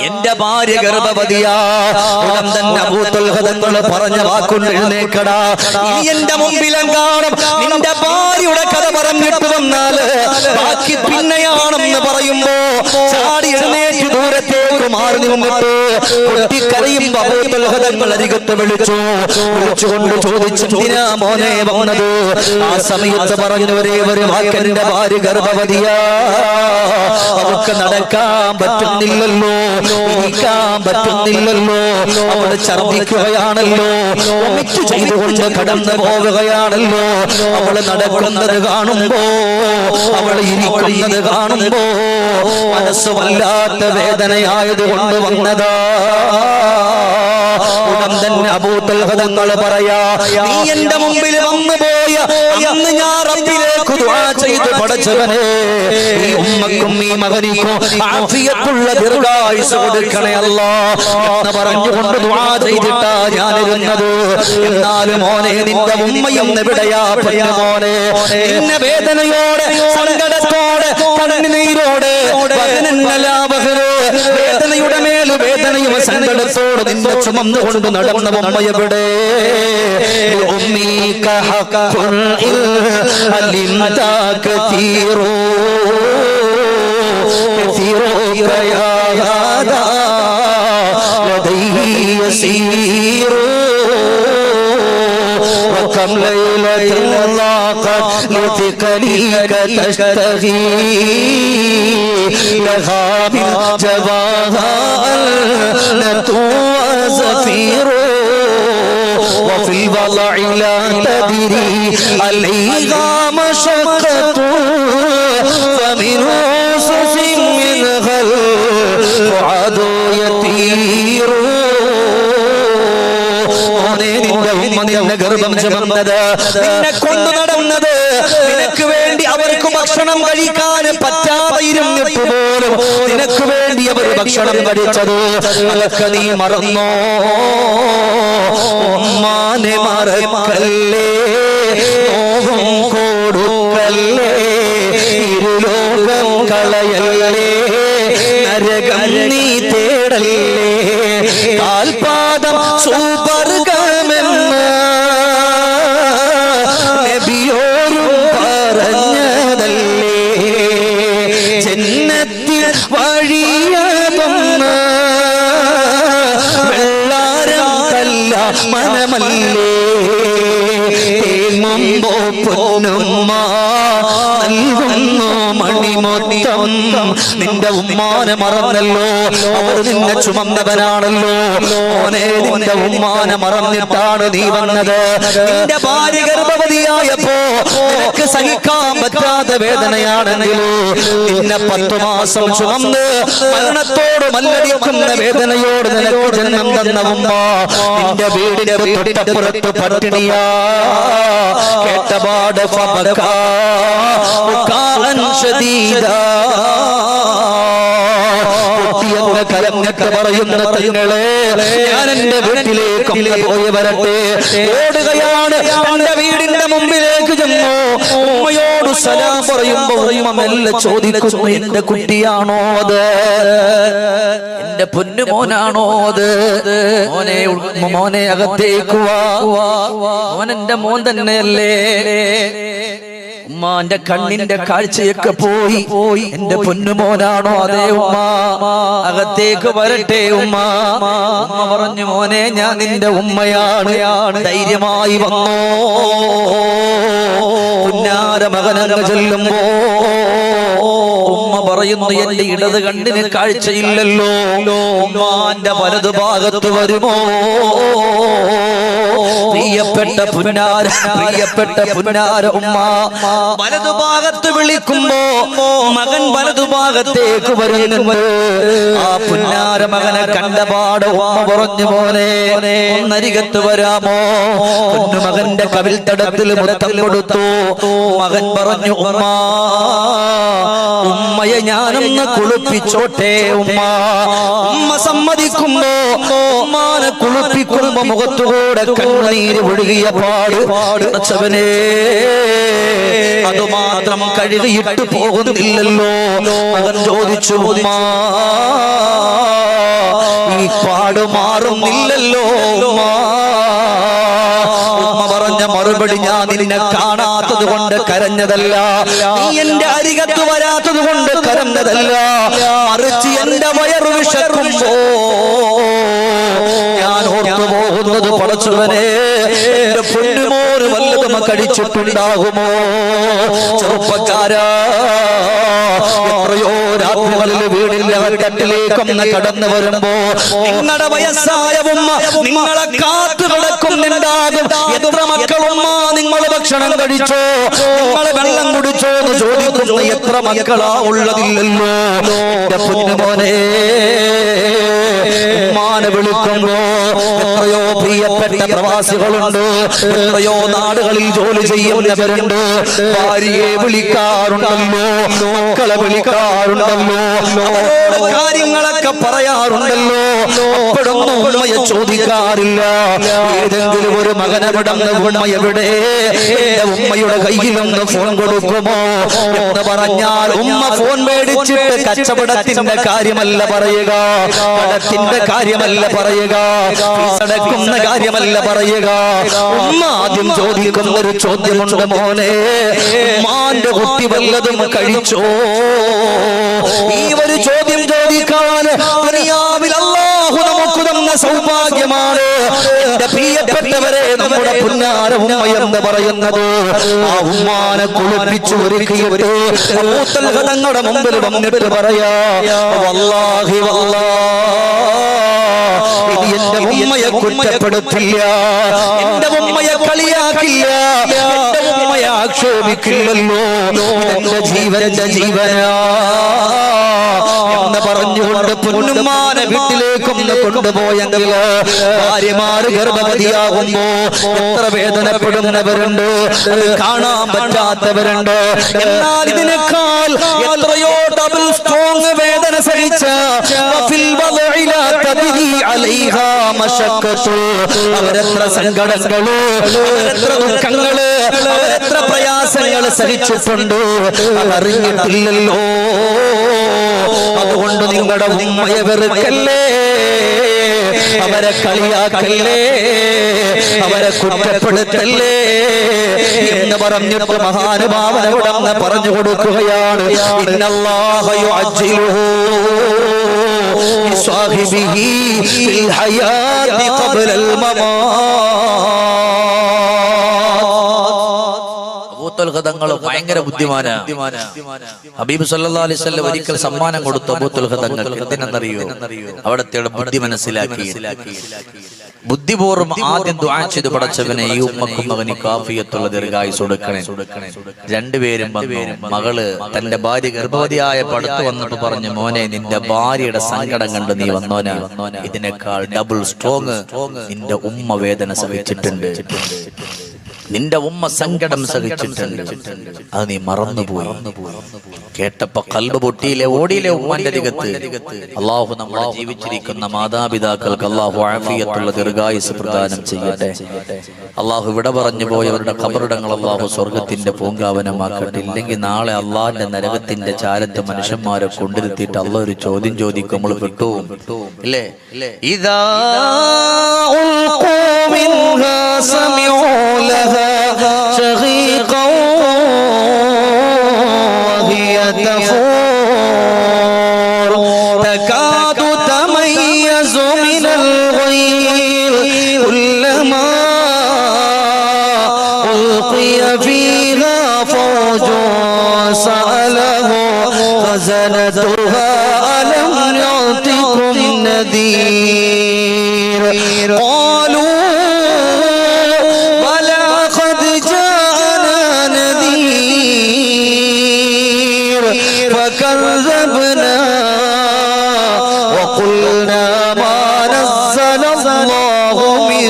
എന്റെ ഭാര്യ ഗർഭവതിയാ ഉടൻ തന്നെ അബൂ തൽഹ തങ്ങൾ പറഞ്ഞ വാക്കുകൊണ്ട് എഴുന്നേക്കടാ ഇനി എന്റെ മുമ്പിലെങ്ങാനും നിന്റെ ഭാര്യയുടെ കഥ പറഞ്ഞിട്ട് വന്നാല് ബാക്കി പിന്നെയാണെന്ന് പറയുമ്പോ ചാടി എഴുന്നേറ്റ് ദൂരത്തേക്ക് മാറി നിന്നിട്ട് കുട്ടിക്കരയുമ്പോ അബൂ തൽഹ തങ്ങൾ അരികത്ത് വിളിച്ചു വിളിച്ചുകൊണ്ട് ചോദിച്ചെന്തിനാ മോനെ വന്നത്? ആ സമയത്ത് പറഞ്ഞു ഒരേ ഒരു വാക്കെന്റെ ഭാര്യ ഗർഭവതിയാ, അവൾക്ക് നടക്കാൻ പറ്റുന്നില്ലല്ലോ, ഇരിക്കാൻ പറ്റുന്നില്ലല്ലോ, അവൾ ഛർദ്ദിക്കുകയാണല്ലോ, ഒമിറ്റ് ചെയ്തുകൊണ്ട് കടന്നു പോവുകയാണല്ലോ. അവള് നടക്കുന്നത് കാണുമ്പോ, അവൾ ഇരിക്കുന്നത് കാണുമ്പോ മനസ്സ് വല്ലാത്ത വേദനയായത് കൊണ്ട് വന്നതാ. ഉടൻ തന്നെ അബൂ തൽഹ തങ്ങൾ പറയാ, നീ എന്റെ മുമ്പിൽ വന്നു പോയ അന്ന് ഞാൻ റബ്ബിലേക്ക് ദുആ ചെയ്ത് പടച്ചവനെ ഈ ഉമ്മക്കും ഈ മകനിക്കും ആഫിയത്തുള്ള ദീർഘായുസ്സ് കൊടുക്കണേ അല്ലാഹ് എന്ന് പറഞ്ഞുകൊണ്ട് ദുആ ചെയ്തിട്ടാ ഞാൻ ഇരുന്നത്. എന്നാലും മോനെ നിന്റെ ഉമ്മയും എവിടെയാ മോനെ? നിന്നെ വേദനയോടെ സങ്കടത്തോടെ കണ്ണുനീരോടെ വേദനയുടെ മേൽ വേദനയും സങ്കടത്തോടെ നിന്നെ ചുമന്നുകൊണ്ട് നടന്ന ഉമ്മ എവിടെ? ഉമ്മീക ഹഖുൻ അലിംത കതീറു കതീറുക യാ ഹാദാ ലദൈഹി യസീറു وكم ليلة ضاقت لثقلك تشتهي لها بالجواها النتوى زفير وفي الوضع لا تدري عليها مشقة فمن أسس منها الفؤاد يطير. നിന്നെ ഗർഭം ചുമന്നത്, നിന്നെ കൊണ്ടു നടന്നത്, നിനക്ക് വേണ്ടി അവർക്ക് ഭക്ഷണം കഴിക്കാൻ പറ്റാതെ ഇരുന്നിട്ട് പോലും നിനക്ക് വേണ്ടി അവർ ഭക്ഷണം കഴിച്ചത് അതൊക്കെ നീ മറന്നോ? ഉമ്മാനെ മറക്കല്ലേ, നോവും കൊടുക്കല്ലേ, ഇരുലോകം കളയല്ലേ, നരകം നീ തേടല്ലേ, കാൽപാദം സുവർഗമെന്ന് നബിയോരും പറഞ്ഞതല്ലേ, ജന്നത്തിൽ വഴിയതൊന്ന് വെള്ളാരം കല്ല മനമല്ലേ, മുമ്പോ പൊന്നുമ്മ നൽകുന്നു മണിമൊത്തം. നിന്റെ ഉമ്മാനെ മറന്നല്ലോ, അവർ നിന്നെ ചുമന്നവനാണല്ലോ. മോനെ നിന്റെ ഉമ്മാനെ മറന്നിട്ടാണ് നീ വന്നത്. നിന്റെ ഭാര്യ ഗർഭവതിയായപ്പോ നിനക്ക് സഹിക്കാൻ പറ്റാത്ത വേദനയാണെങ്കിലോ, നിന്നെ 10 മാസം ചുമന്ന് മരണത്തോട് മല്ലടിക്കുന്ന വേദനയോട് നിനക്ക് ജന്മം തന്ന ഉമ്മ നിന്റെ വീടിന്റെ തൊട്ടപ്പുറത്ത് പട്ടിണിയാ. കേട്ടപാട് കലഞ്ഞിട്ട് പറയുന്ന തങ്ങളെ, ഞാൻ എന്റെ വീട്ടിലേക്ക് പോയി വരട്ടെ. ഓടുകയാണ്, എന്റെ വീടിന്റെ മുമ്പിലേക്ക് ചെന്നു. ഉമ്മയോട് സലാം പറയുമ്പോ ഉമ്മ മെല്ലെ ചോദിക്കുന്നു, എന്റെ കുട്ടിയാണോ അത്? എന്റെ പൊന്നുമോനാണോ അത്? മോനെ മോനെ അകത്തേക്ക് വാ, മോൻ എന്റെ മോൻ തന്നെയല്ലേ? ഉമ്മാന്റെ കണ്ണിന്റെ കാഴ്ചയൊക്കെ പോയി. എന്റെ പൊന്നുമോനാണോ? അതേ ഉമ്മ, അകത്തേക്ക് വരട്ടെ ഉമ്മ. ഉമ്മ പറഞ്ഞു, മോനെ ഞാൻ നിന്റെ ഉമ്മയാണ്, ധൈര്യമായി വന്നോ. പുന്നാര മകനങ്ങ് ചെല്ലുമ്പോ ഉമ്മ പറയുന്നു, എന്റെ ഇടത് കണ്ണിന് കാഴ്ചയില്ലല്ലോ, ഉമ്മാന്റെ വലതു ഭാഗത്ത് വരുമോ? പ്രിയപ്പെട്ട പുന്നാര ഉമ്മ വലതുഭാഗത്ത് വിളിക്കുമ്പോ മകൻ വലതുഭാഗത്തേക്ക് വരുന്നുണ്ട്. ആ പുന്നാര മകനെ കണ്ടപാട് ഉമ്മ പറഞ്ഞു, മോനെ ഒന്നരികത്ത് വരാമോ? പൊന്നുമകന്റെ കവിൽ തടത്തിൽ മുത്തം കൊടുത്തു. മകൻ പറഞ്ഞു, ഉമ്മയെ ഞാനൊന്ന് കുളിപ്പിച്ചോട്ടെ ഉമ്മ. ഉമ്മ സമ്മതിക്കുമ്പോ ഉമ്മാനെ കുളിപ്പിക്കുമ്പോ മുഖത്തുകൂടെ കണ്ണീര് ഒഴുകിയ പാടുവനെ അതുമാത്രം കഴുകിയിട്ട് പോകുന്നില്ലല്ലോ. മകൻ ചോദിച്ചു, ഉമ്മ ഈ പാട് മാറുന്നില്ലല്ലോ. ഉമ്മ പറഞ്ഞു, പറഞ്ഞ മറുപടി, ഞാൻ നിന്നെ കാണാത്തത് കൊണ്ട് കരഞ്ഞതല്ല, നീ എന്റെ അരികത്ത് വരാത്തത് കൊണ്ട് കരഞ്ഞതല്ല, മറിച്ച് എന്റെ വയറു വിശക്കുമ്പോ ഞാൻ ഓർത്തു പോകുന്നത്, പടച്ചവനെ എന്റെ പൊന്നുമോന് വല്ലതും കഴിച്ചിട്ടുണ്ടാകുമോ? ചെറുപ്പക്കാരാ, എത്രയോ രാത്രികളിൽ വീടിന്റെ കട്ടിലേക്കൊന്ന് കടന്നു വരുമ്പോ നിങ്ങളുടെ വയസ്സായ ഉമ്മ നിങ്ങളെ കാത്തു കിടക്കുന്നുണ്ടാകും. എത്ര മക്കളുമ്മ നിങ്ങൾ ഭക്ഷണം കഴിച്ചോ, നിങ്ങളെ വെള്ളം കുടിച്ചോ എന്ന് ചോദിക്കുന്ന എത്ര മക്കളാ ഉള്ളതില്ലല്ലോ. എന്റെ പൊന്നുമോനെ, ഉമ്മാനെ വിളിക്കുമ്പോ എത്രയോ പ്രിയപ്പെട്ട പ്രവാസികളുണ്ട്, എത്രയോ നാടുകളിൽ ജോലി ചെയ്യുന്നവരുണ്ട്. ഭാര്യയെ വിളിക്കാറുണ്ടല്ലോ, മക്കളെ വിളിക്കാറുണ്ടല്ലോ, കാര്യങ്ങളൊക്കെ പറയാറുണ്ടല്ലോ. അപ്പോഴൊന്നും ഉമ്മയെ ചോദിക്കാറില്ല. ഏതെങ്കിലും ഒരു മകനവിടന്ന് ഉമ്മ എവിടെ, എന്റെ ഉമ്മയുടെ കയ്യിലൊന്ന് ഫോൺ കൊടുക്കുമോ എന്ന് പറഞ്ഞാൽ ഉമ്മ ഫോൺ മേടിച്ചിട്ട് കച്ചവടത്തിന്റെ കാര്യമല്ല പറയുക, കടത്തിന്റെ കാര്യമല്ല പറയുക, അടക്കുന്ന കാര്യമല്ല പറയുക. ഉമ്മ ആദ്യം ചോദിക്കുന്ന ഒരു ചോദ്യമുണ്ട്, മോനെ ഉമ്മാന്റെ കുട്ടി വല്ലതും കഴിച്ചോ? ഈ ഒരു ചോദ്യം ചോദിക്കാൻ ദുനിയാവിൽ അല്ലാഹു നമുക്ക് തന്ന സൗഭാഗ്യമാണ്. എന്റെ പ്രിയപ്പെട്ടവരെ, നമ്മുടെ പുന്നാര ഉമ്മ എന്ന് പറയുന്നത് ആ ഉമ്മാനെ കുളിപ്പിച്ചു ഒരുക്കിയിട്ട് തങ്ങളുടെ മുമ്പിൽ വന്നിട്ട് പറയാ, വല്ലാഹി ഇനി എന്റെ ഉമ്മയെ കുറ്റപ്പെടുത്തില്ല, എന്റെ ഉമ്മയെ കളിയാക്കില്ല, എന്റെ ഉമ്മയെ ആക്ഷേപിക്കില്ലല്ലോ, എന്റെ ജീവന്റെ ജീവനാ എന്ന് പറഞ്ഞുകൊണ്ട് പൊന്നുമ്മാനെ വീട്ടിലേക്കൊന്ന് കൊണ്ടുപോയെങ്കിൽ ഭാര്യമാര് ഗർഭവതിയാകുമ്പോ എത്ര വേദനപ്പെടുന്നവരുണ്ട്, കാണാൻ പറ്റാത്തവരുണ്ട്. എന്നാൽ ഇതിനേക്കാൾ എത്രയോ ഡബിൾ സ്ട്രോങ് വേദന സഹിച്ച അവരെത്ര സങ്കടങ്ങള്, അവരെത്ര ദുഃഖങ്ങള്, അവരെത്ര പ്രയാസങ്ങൾ സഹിച്ചിട്ടുണ്ട്, അതറിഞ്ഞിട്ടില്ലല്ലോ. അതുകൊണ്ട് നിങ്ങളുടെ ഉമ്മയെ വെറുക്കല്ലേ, അവരെ കളിയാക്കല്ലേ, അവരെ കുറ്റപ്പെടുത്തല്ലേ എന്ന് പറഞ്ഞിട്ട് മഹാനുഭാവനോടന്ന് പറഞ്ഞു കൊടുക്കുകയാണ്. ഇന്നല്ലാഹ യുഅജ്ജിലുഹു ലിസ്വാഹിബിഹി ഫിൽ ഹയാതി ഖബ്ലൽ തങ്ങൾ ഭയങ്കര ബുദ്ധിമാനാണ്. ഹബീബ് സല്ലല്ലാഹു അലൈഹി വസല്ലം ഒരിക്കൽ സമ്മാനം കൊടുത്തു അബൂത്തുൽ ഖദങ്ങൾക്ക്. എന്തിനെന്നറിയോ? അവിടത്തെ ബുദ്ധി മനസ്സിലാക്കി. ബുദ്ധിപൂർവ്വം ആദ്യം ദുആ ചെയ്ത്, പടച്ചവനെ ഈ ഉമ്മക്കും മകന് കാഫിയത്തുള്ള ദീർഘായുസ്സ് കൊടുക്കണേ. രണ്ടുപേരും വന്നു. മകള് തന്റെ ഭാര്യ ഗർഭവതിയായ പടുത്തു വന്നിട്ട് പറഞ്ഞു, മോനെ നിന്റെ ഭാര്യയുടെ സങ്കടം കണ്ട് നീ വന്നോനാ, ഇതിനേക്കാൾ ഡബിൾ സ്ട്രോങ് നിന്റെ ഉമ്മ വേദന സഹിച്ചിട്ടുണ്ട്, നിന്റെ ഉമ്മ സങ്കടം സഹിച്ചിട്ടുണ്ട്, അത് നീ മറന്നുപോയി. കേട്ടപ്പോ കൽബ് പൊട്ടിയിലെ ഓടിയിലെ ഉമ്മാന്റെ അരികത്ത്. അള്ളാഹു നമ്മളെ ജീവിച്ചിരിക്കുന്ന മാതാപിതാക്കൾക്ക് അള്ളാഹു ആഫിയത്തുള്ള ദീർഘായുസ്സ് പ്രദാനം ചെയ്യട്ടെ. അള്ളാഹു ഇവിടെ പറഞ്ഞു പോയവരുടെ ഖബറിടങ്ങൾ അള്ളാഹു സ്വർഗത്തിന്റെ പൂങ്കാവനമാക്കട്ടെ. ഇല്ലെങ്കിൽ നാളെ അള്ളാഹിന്റെ നരകത്തിന്റെ ചാരത്ത് മനുഷ്യന്മാരെ കൊണ്ടിരുത്തിയിട്ട് അള്ളാഹ് ഒരു ചോദ്യം ചോദിക്കും, നമ്മൾ പെട്ടുപോകും ഇല്ലേ? ഇദാ ഉൽഖൂ മിൻഹാ സമിഉ ലഹാ شغيقا وهي تفور تكاد تميز من الغيظ كلما ألقي فيها فوج سأله خزنتها ألم يأتكم نذير قالوا فكذبنا وقلنا ما نزل الله من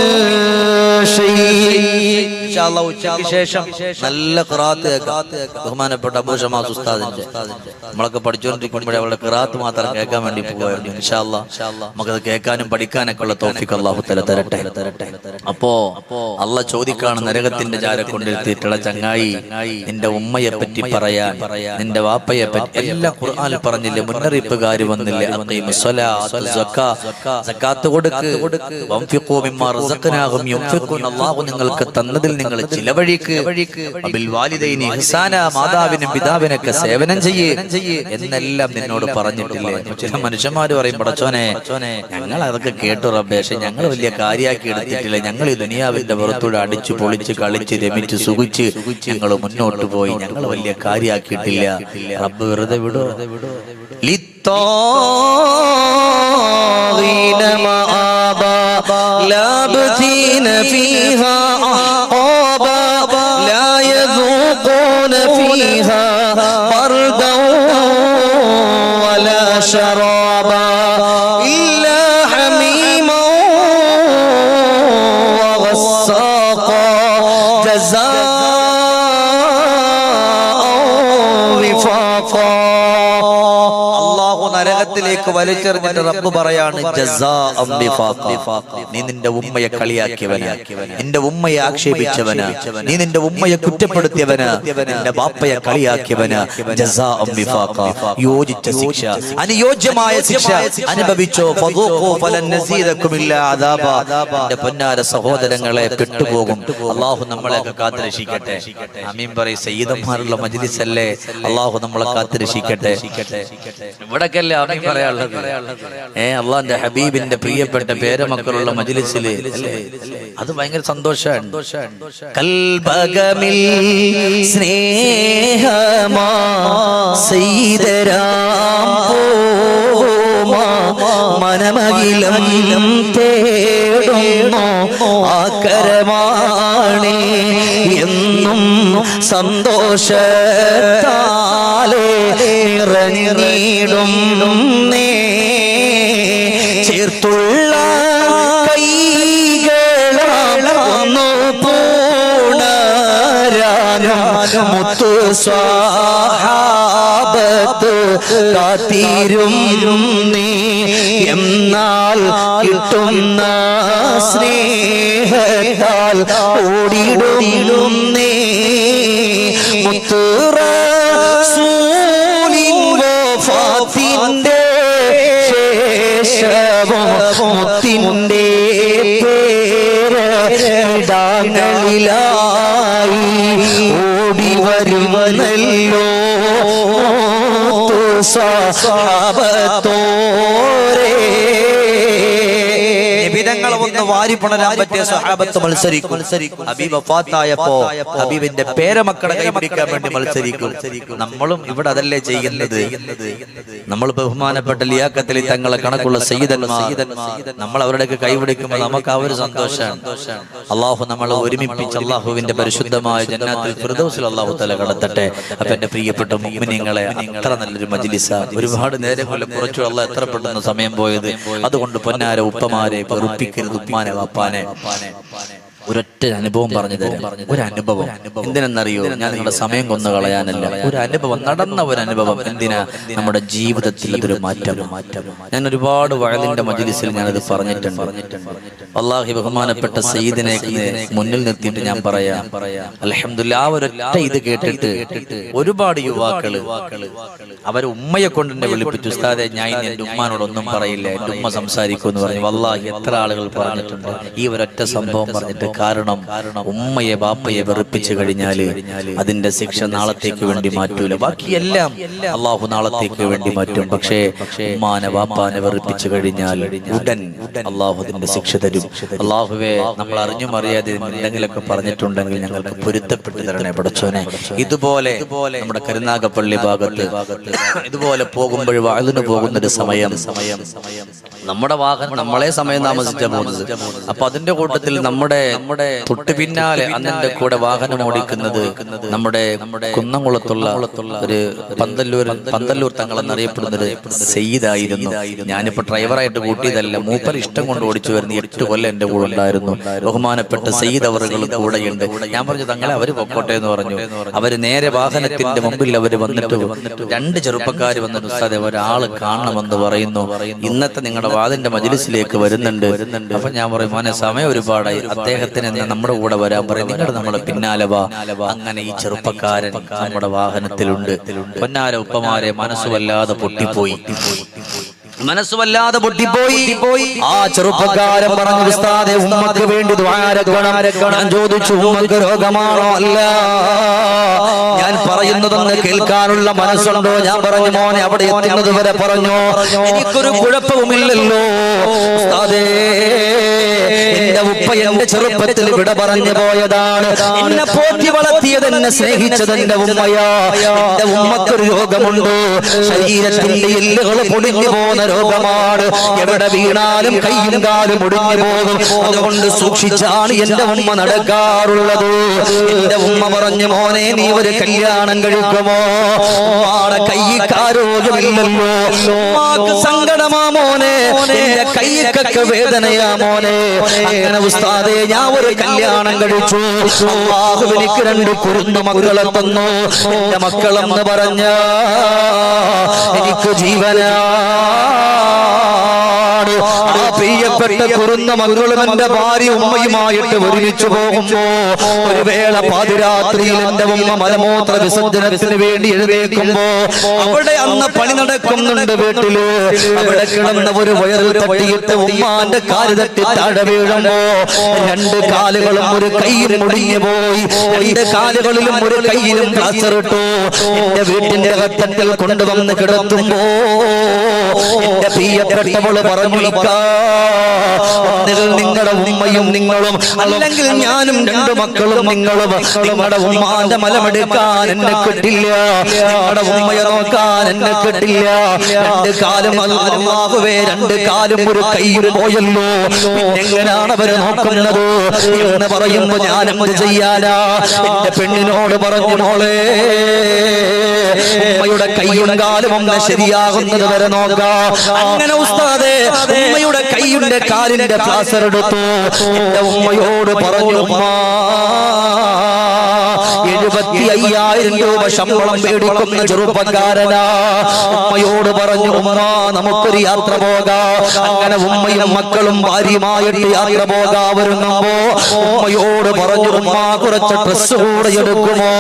شيء. إن شاء الله ഉച്ചയ്ക്ക് ശേഷം നല്ല ഖിറാത്ത് കേൾക്കാം. ബഹുമാനപ്പെട്ട അബൂ ഷമാസ് ഉസ്താദിന്റെ നമ്മളൊക്കെ പഠിച്ചുകൊണ്ടിരിക്കുമ്പോഴേ അവളുടെ ഖിറാത്ത് മാത്രം കേൾക്കാൻ വേണ്ടി പോകുമായിരുന്നു. ഇൻഷാ അല്ലാഹ് നമുക്കത് കേൾക്കാനും പഠിക്കാനൊക്കെ ഉള്ള തൗഫീഖ് അല്ലാഹു തആല തരട്ടെ. അപ്പോ അള്ളാഹ് ചോദിക്കാണ്, നരകത്തിന്റെ ചാര കൊണ്ടിരുത്തിയിട്ടുള്ള ചങ്ങായി, നിന്റെ ഉമ്മയെ പറ്റി പറയാൻ, നിന്റെ വാപ്പയെ പറ്റി എല്ലാം ഖുർആനിൽ പറഞ്ഞില്ലേ? മുന്നറിയിപ്പുകാർ വന്നില്ലേ? അഖീമുസ് സ്വലാത്ത്, സക്കാത്ത് കൊടുക്ക്, വൻഫിഖൂ മിമ്മാ റസഖ്നാഹും യുൻഫിഖൂൻ, അല്ലാഹു നിങ്ങൾക്ക് തന്നതിൽ നിങ്ങൾ ചിലവഴിക്ക്, വബിൽ വാലിദൈനി ഇഹ്സാന, മാതാവിനും പിതാവിനൊക്കെ സേവനം ചെയ്യ് എന്നെല്ലാം നിന്നോട് പറഞ്ഞിട്ടില്ലേ? ചില മനുഷ്യന്മാര് പറയും, പടച്ചോനെ ഞങ്ങൾ അതൊക്കെ കേട്ടു റബ്ബേ, പക്ഷെ ഞങ്ങൾ വലിയ കാര്യമാക്കി എടുത്തിട്ടില്ല, ഞങ്ങൾ ഈ ദുനിയാവിന്റെ പുറത്തൂടെ അടിച്ചു പൊളിച്ച് കളിച്ച് രമിച്ച് സുഖിച്ച് ഞങ്ങൾ മുന്നോട്ട് പോയി, ഞങ്ങൾ വലിയ കാര്യമാക്കിയിട്ടില്ല. റബ്ബ് വെറുതെ വിടോ? للطاغين مآبا لابثين فيها أحقابا لا يذوقون فيها بردا ولا شرابا إلا حميما وغساقا جزاء وفاقا. നരകത്തിലേക്ക് വലിച്ചെറിഞ്ഞിട്ട് റബ്ബ് പറയാണ്, ജസാഅൻ വിഫാഖ. നീ നിന്റെ ഉമ്മയെ കളിയാക്കിയവനാ, നിന്റെ ഉമ്മയെ ആക്ഷേപിച്ചവനാ, നീ നിന്റെ ഉമ്മയെ കുറ്റപ്പെടുത്തിയവനാ, നിന്റെ ബാപ്പയെ കളിയാക്കിയവനാ. ജസാഅൻ വിഫാഖ, യോജിച്ച ശിക്ഷ, അനുയോജ്യമായ ശിക്ഷ അനുഭവിച്ചോ. ഫദൂഖൂ ഫലൻ നസീദകും ഇല്ലാ അദാബ. എന്റെ പൊന്നാര സഹോദരങ്ങളെ, പെട്ടുപോകും. അല്ലാഹു നമ്മളെയൊക്കെ കാത്തുരക്ഷിക്കട്ടെ. ആമീൻ പറയ്. സയ്യിദന്മാരുള്ള മജ്ലിസ് അല്ലേ, അല്ലാഹു നമ്മളെ കാത്തുരക്ഷിക്കട്ടെ. ഇവിടൊക്കെയല്ലേ ആമീൻ പറയാനുള്ളത്? അള്ളാന്റെ ഹബീബിന്റെ പ്രിയപ്പെട്ട പേരമക്കളുള്ള മജ്ലിസില് അത് ഭയങ്കര സന്തോഷമാണ്. കൽബകമിൽ സ്നേഹമാ സയ്യിദരാം പോമാ, മനമകിലം തേടുന്നു ആകരമാണേ എന്നും സന്തോഷത്താലേ നിറഞ്ഞിടും ചേർത്തുള്ള കൈകളാണു പൂണരാനും മുത്തു സ്വഹാബത്ത് കാത്തിരും നീ, എന്നാൽ കിട്ടുന്ന സ്നേഹത്താൽ ഓടിടും നീ. മുത്ത് റസൂലിന്റെ വഫാത്തിന്റെ ശേഷവും മുത്തിന്റെ പേരിടങ്ങളിലായി ഓടി വരുമല്ലോ സ്വഹാബത്തോരേ. നിബിധങ്ങൾ ഒന്ന് വാരിപ്പണരാൻ പറ്റിയ സ്വഹാബത്ത് മത്സരിക്കും. ഹബീബ് വഫാത്തായപ്പോ ഹബീബിന്റെ പേരമക്കളെ കൈപിടിക്കാൻ വേണ്ടി മത്സരിക്കും. നമ്മളും ഇവിടെ അതല്ലേ ചെയ്യുന്നത്? നമ്മൾ ബഹുമാനപ്പെട്ട ലിയാഖത്തിൽ തങ്ങളെ കണക്കുള്ള സയ്യിദന്മാർ, നമ്മൾ അവരുടെയൊക്കെ കൈപിടിക്കുമ്പോൾ നമുക്ക് ആ ഒരു സന്തോഷമാണ്. അള്ളാഹു നമ്മളെ ഒരുമിപ്പിച്ച് അള്ളാഹുവിന്റെ പരിശുദ്ധമായ ജന്നാത്തുൽ ഫിർദൗസിൽ അള്ളാഹു തആല കടത്തട്ടെ. അപ്പൊ എന്റെ പ്രിയപ്പെട്ട മുഅ്മിനീങ്ങളെ, അത്ര നല്ലൊരു മജ്ലിസാ. ഒരുപാട് നേരം കൊണ്ട് കുറച്ചു അള്ളാഹ് എത്ര പെട്ടെന്ന് സമയം പോയത്. അതുകൊണ്ട് പൊന്നാര ഉപ്പമാരെ വെറുപ്പിക്കരുത്, ഉമ്മാനെ വാപ്പാനെ. ഒരൊറ്റ അനുഭവം പറഞ്ഞു തരാം. ഒരു അനുഭവം എന്തിനെന്നറിയോ? ഞാൻ നിങ്ങളുടെ സമയം കൊന്നു കളയാനല്ല. ഒരു അനുഭവം, നടന്ന ഒരു അനുഭവം. എന്തിനാ? നമ്മുടെ ജീവിതത്തിൽ അതൊരു മാറ്റം. ഞാൻ ഒരുപാട് വഅലിന്റെ മജ്ലിസിൽ ഞാനത് പറഞ്ഞിട്ടുണ്ട്. അല്ലാഹു ബഹുമാനപ്പെട്ട സയ്യിദിനെ മുന്നിൽ നിർത്തിയിട്ട് ഞാൻ പറയാം, അൽഹംദുലില്ലാഹ്, ആ ഒരൊറ്റ ഇത് കേട്ടിട്ട് ഒരുപാട് യുവാക്കള് അവരെ ഉമ്മയെ കൊണ്ട് എന്നെ വിളിപ്പിച്ചു. ഉസ്താദെ, ഞാൻ എന്റെ ഉമ്മാനോടൊന്നും പറയില്ല, എന്റെ ഉമ്മ സംസാരിക്കും എന്ന് പറഞ്ഞു. വല്ലാഹി എത്ര ആളുകൾ പറഞ്ഞിട്ടുണ്ട് ഈ ഒരൊറ്റ സംഭവം പറഞ്ഞിട്ട്. കാരണം ഉമ്മയെ ബാപ്പയെ വെറുപ്പിച്ചു കഴിഞ്ഞാല് അതിന്റെ ശിക്ഷ നാളത്തേക്ക് വേണ്ടി മാറ്റൂല. ബാക്കിയെല്ലാം അള്ളാഹു നാളത്തേക്ക് വേണ്ടി മാറ്റും. പക്ഷേ ഉമ്മാനെ ബാപ്പാനെ വെറുപ്പിച്ചു കഴിഞ്ഞാൽ ഉടൻ അള്ളാഹു അതിന്റെ ശിക്ഷ തരും. അള്ളാഹുവേ, നമ്മൾ അറിഞ്ഞും അറിയാതെ എന്തെങ്കിലുമൊക്കെ പറഞ്ഞിട്ടുണ്ടെങ്കിൽ ഞങ്ങൾക്ക് പൊരുത്തപ്പെട്ടു തരണേ പടച്ചോനെ. ഇതുപോലെ നമ്മുടെ കരുനാഗപ്പള്ളി ഭാഗത്ത് ഇതുപോലെ പോകുമ്പോൾ വാളിന് പോകുന്നൊരു സമയം നമ്മുടെ വാഹനം നമ്മളെ സമയം താമസിച്ചാ പോകുന്നത്. അപ്പൊ അതിന്റെ കൂട്ടത്തിൽ നമ്മുടെ തൊട്ടു പിന്നാലെ അന്നെന്റെ കൂടെ വാഹനം ഓടിക്കുന്നത് നമ്മുടെ കുന്നംകുളത്തുള്ള ഒരു പന്തല്ലൂർ തങ്ങൾ എന്നറിയപ്പെടുന്നത് സെയ്ദായിരുന്നു. ഞാനിപ്പോ ഡ്രൈവറായിട്ട് കൂട്ടിയതല്ല, മൂപ്പർ ഇഷ്ടം കൊണ്ട് ഓടിച്ചു വരുന്ന 8 കൊല്ലം എന്റെ കൂടെ ഉണ്ടായിരുന്നു. ബഹുമാനപ്പെട്ട സെയ്ദ് അവറുകൾ കൂടെയുണ്ട്. ഞാൻ പറഞ്ഞു തങ്ങളെ അവര് പൊക്കോട്ടെ എന്ന് പറഞ്ഞു. അവര് നേരെ വാഹനത്തിന്റെ മുമ്പിൽ അവര് വന്നിട്ട് 2 ചെറുപ്പക്കാർ വന്നിട്ട് ഉസ്താദെ ഒരാള് കാണണമെന്ന് പറയുന്നു, ഇന്നത്തെ നിങ്ങളുടെ വാദിന്റെ മജ്‌ലിസിലേക്ക് വരുന്നുണ്ട്. അപ്പൊ ഞാൻ പറയും മോനെ സമയം ഒരുപാടായി, അദ്ദേഹത്തിന് നമ്മുടെ കൂടെ വരാൻ പറയും, നിങ്ങൾ നമ്മുടെ പിന്നാലെ വാ. അങ്ങനെ ഈ ചെറുപ്പക്കാരൻ നമ്മുടെ വാഹനത്തിലുണ്ട്. പൊന്നാര ഉപ്പമാരെ മനസ്സുവല്ലാതെ പൊട്ടിപ്പോയി. ആ ചെറുപ്പക്കാരൻ പറഞ്ഞു ഉസ്താദെ ഉമ്മക്ക് വേണ്ടി ദുആരക്കണം. ഞാൻ ചോദിച്ചു ഉമ്മക്ക് രോഗമാണോ? അല്ല. ഞാൻ പറയുന്നതൊന്ന് കേൾക്കാനുള്ള മനസ്സുണ്ടോ? ഞാൻ പറഞ്ഞു മോനെ അവിടെ എത്തുന്നത് വരെ പറഞ്ഞു എനിക്കൊരു കുഴപ്പവുമില്ലല്ലോ ഉസ്താദേ, എന്റെ ഉപ്പ എന്റെ ചെറുപ്പത്തിൽ വിട പറഞ്ഞു പോയതാണ്. എന്നെ പോറ്റി വളർത്തിയത്, എന്നെ സ്നേഹിച്ചത് എന്റെ ഉമ്മയാ. എന്റെ ഉമ്മക്കൊരു രോഗമുണ്ട്, ശരീരത്തിന്റെ എല്ലുകൾ പൊടിഞ്ഞു പോകുന്ന രോഗമാണ്. എവിടെ വീണാലും കൈയും കാലും ഒടിഞ്ഞു പോകും. അതുകൊണ്ട് സൂക്ഷിച്ചാണ് എന്റെ ഉമ്മ നടക്കാറുള്ളത്. എന്റെ ഉമ്മ പറഞ്ഞു മോനെ നീ ഒരു കല്യാണം കഴിക്കുമോ? ഉമ്മാടെ കൈക്ക് ആരോഗ്യമില്ലല്ലോ, ഉമ്മാക്ക് സങ്കടമാ മോനെ, എന്റെ കൈക്കൊക്കെ വേദനയാ മോനെ. അങ്ങനെ ഉസ്താദേ ഞാൻ ഒരു കല്യാണം കഴിച്ചു. അല്ലാഹു എനിക്ക് 2 കുരുന്നു മക്കളെ തന്നു. എന്റെ മക്കളെന്ന് പറഞ്ഞ എനിക്ക് ജീവനാ. ആ പ്രിയപ്പെട്ട കുറുന്ന മക്കളും എന്റെ ഭാര്യ ഉമ്മയുമായിട്ട് ഒരുമിച്ച് പോകുമ്പോ ഒരു വേള പാതിരാത്രിയിൽ എന്റെ ഉമ്മ മലമൂത്ര വിസർജനത്തിന് വേണ്ടി എഴുന്നേൽക്കുമ്പോ അവിടെ അന്ന് പണി നടക്കുന്നുണ്ട് വീട്ടില്. അവിടെ കിടന്ന ഒരു വയറിൽ തട്ടിയിട്ട് ഉമ്മാന്റെ കാല് തട്ടി താഴെ വീഴുമ്പോ 2 കാലുകളും ഒരു കൈയും മുടിഞ്ഞു പോയി. 2 കാലുകളിലും ഒരു കൈയിലും പ്ലാസ്റ്റർ ഇട്ടു. എന്റെ വീട്ടിന്റെ അകത്തട്ടിൽ കൊണ്ടുവന്ന് കിടത്തുമ്പോ എന്റെ പ്രിയപ്പെട്ടവള് പറഞ്ഞു നിങ്ങളുടെ ഉമ്മയും നിങ്ങളും, അല്ലെങ്കിൽ ഞാനും 2 മക്കളും നിങ്ങളും നിങ്ങളുടെ ഉമ്മാന്റെ മലമെടുക്കാൻ എന്നെ കിട്ടില്ല, നിങ്ങളുടെ ഉമ്മയെ നോക്കാൻ എന്നെ കിട്ടില്ല. 2 കാലും അല്ലാഹുവേ 2 കാലും ഒരു കൈയും പോയല്ലോ, എങ്ങനെയാണ് അവരെ നോക്കുന്നത് എന്ന് പറയുമ്പോ ഞാൻ എന്ത് ചെയ്യാനാ? എന്റെ പെണ്ണിനോട് പറഞ്ഞു മോളെ ഉമ്മയുടെ കൈയും കാലും ഒന്ന് ശരിയാകുന്നത് വരെ നോക്കാം. അങ്ങനെ ഉസ്താദേ ഉമ്മയുടെ കൈയുടെ കാലിന്റെ പ്ലാസ്റ്റർ എടുത്തു. എന്റെ ഉമ്മയോട് പറഞ്ഞു ഉമ്മ 75,000 രൂപ ശമ്പളം മേടിക്കുന്ന ചെറുപ്പക്കാരനാ. ഉമ്മയോട് പറഞ്ഞു ഉമ്മ നമുക്കൊരു യാത്ര പോകാം. അങ്ങനെ ഉമ്മയും മക്കളും ഭാര്യയുമായിട്ട് യാത്ര പോകാൻ വരുമ്പോ ഉമ്മയോട് പറഞ്ഞു ഉമ്മ കുറച്ച് ഡ്രസ് കൂടെ എടുക്കുമോ?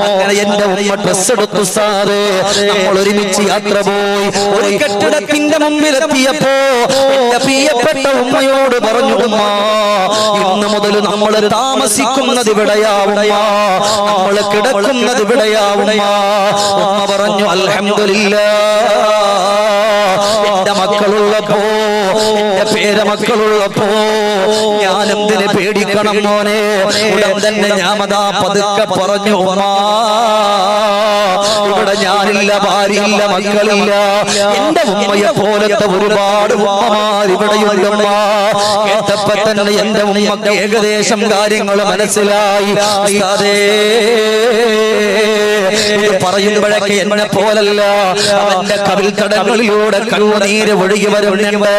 അങ്ങനെ എന്റെ ഉമ്മ ഡ്രസ് എടുത്തു. സാറേ നമ്മൾ ഒരുമിച്ച് യാത്ര പോയി. ഒരു കെട്ടിടത്തിന്റെ മുമ്പിലെത്തിയപ്പോ എന്റെ പ്രിയപ്പെട്ട ഉമ്മയോട് പറഞ്ഞു ഉമ്മ ഇന്ന് മുതൽ നമ്മൾ താമസിക്കുന്നത് ഇവിടെയാവുമ്മ, നമ്മൾ കിടക്കുന്നത് ഇവിടെയാവുമ്മ. ഉമ്മ പറഞ്ഞു അൽഹംദുലില്ലാഹ് എന്റെ മക്കളുള്ളപ്പോ എന്റെ പേരമക്കളുള്ളപ്പോ ഞാൻ എന്തിനെ പേടിക്കണം മോനെ? ഉടൻ തന്നെ ഞാമതാ പതുക്കെ പറഞ്ഞു ഉമ്മ ഇവിടെ ഞാനില്ല, ഭാര്യയില്ല, മക്കളില്ല. എന്റെ ഉമ്മയെ പോലത്തെ ഒരുപാട് ഉമ്മമാർ ഇവിടെയുണ്ടമ്മ. കേട്ടപ്പോ തന്നെ എന്റെ ഉമ്മക്ക് ഏകദേശം കാര്യങ്ങൾ മനസ്സിലായി. പറയുമ്പോഴൊക്കെ എന്നെ പോലല്ല, അവന്റെ കവിൾത്തടങ്ങളിലൂടെ കണ്ണുനീര് ഒഴുകി വരുന്നുണ്ട്.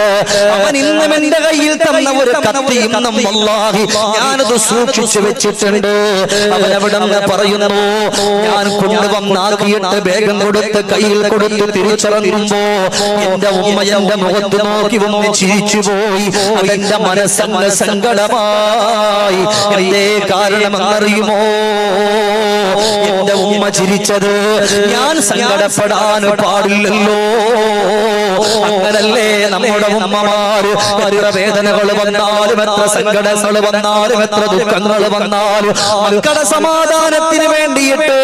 അവൻ ഇന്നും എന്റെ കയ്യിൽ തന്ന ഒരു കത്തി ഇന്നും വല്ലാഹി ഞാനത് സൂക്ഷിച്ചു വെച്ചിട്ടുണ്ട്. അവനവിടെ പറയുന്നു ഞാൻ കൊണ്ടുവന്നാക്കിയിട്ട് വേഗം കൊടുത്ത് കയ്യിൽ കൊടുത്ത് തിരിച്ചറിയുമ്പോ എന്റെ ഉമ്മ എന്റെ മുഖത്ത് നോക്കി വന്ന് ചിരിച്ചുപോയി. അതെന്റെ മനസ്സങ്ങ് സങ്കടമായി. എന്തേ കാരണമെന്നറിയുമോ? എന്റെ ഉമ്മ ചിരിച്ചത് ഞാൻ സങ്കടപ്പെടാൻ പാടില്ലല്ലോ. അങ്ങനല്ലേ നമ്മുടെ ഉമ്മമാര് എത്ര വേദനകൾ വന്നാലും എത്ര സങ്കടങ്ങൾ വന്നാലും എത്ര ദുഃഖങ്ങൾ വന്നാലും മക്കളുടെ സമാധാനത്തിന് വേണ്ടിയിട്ട്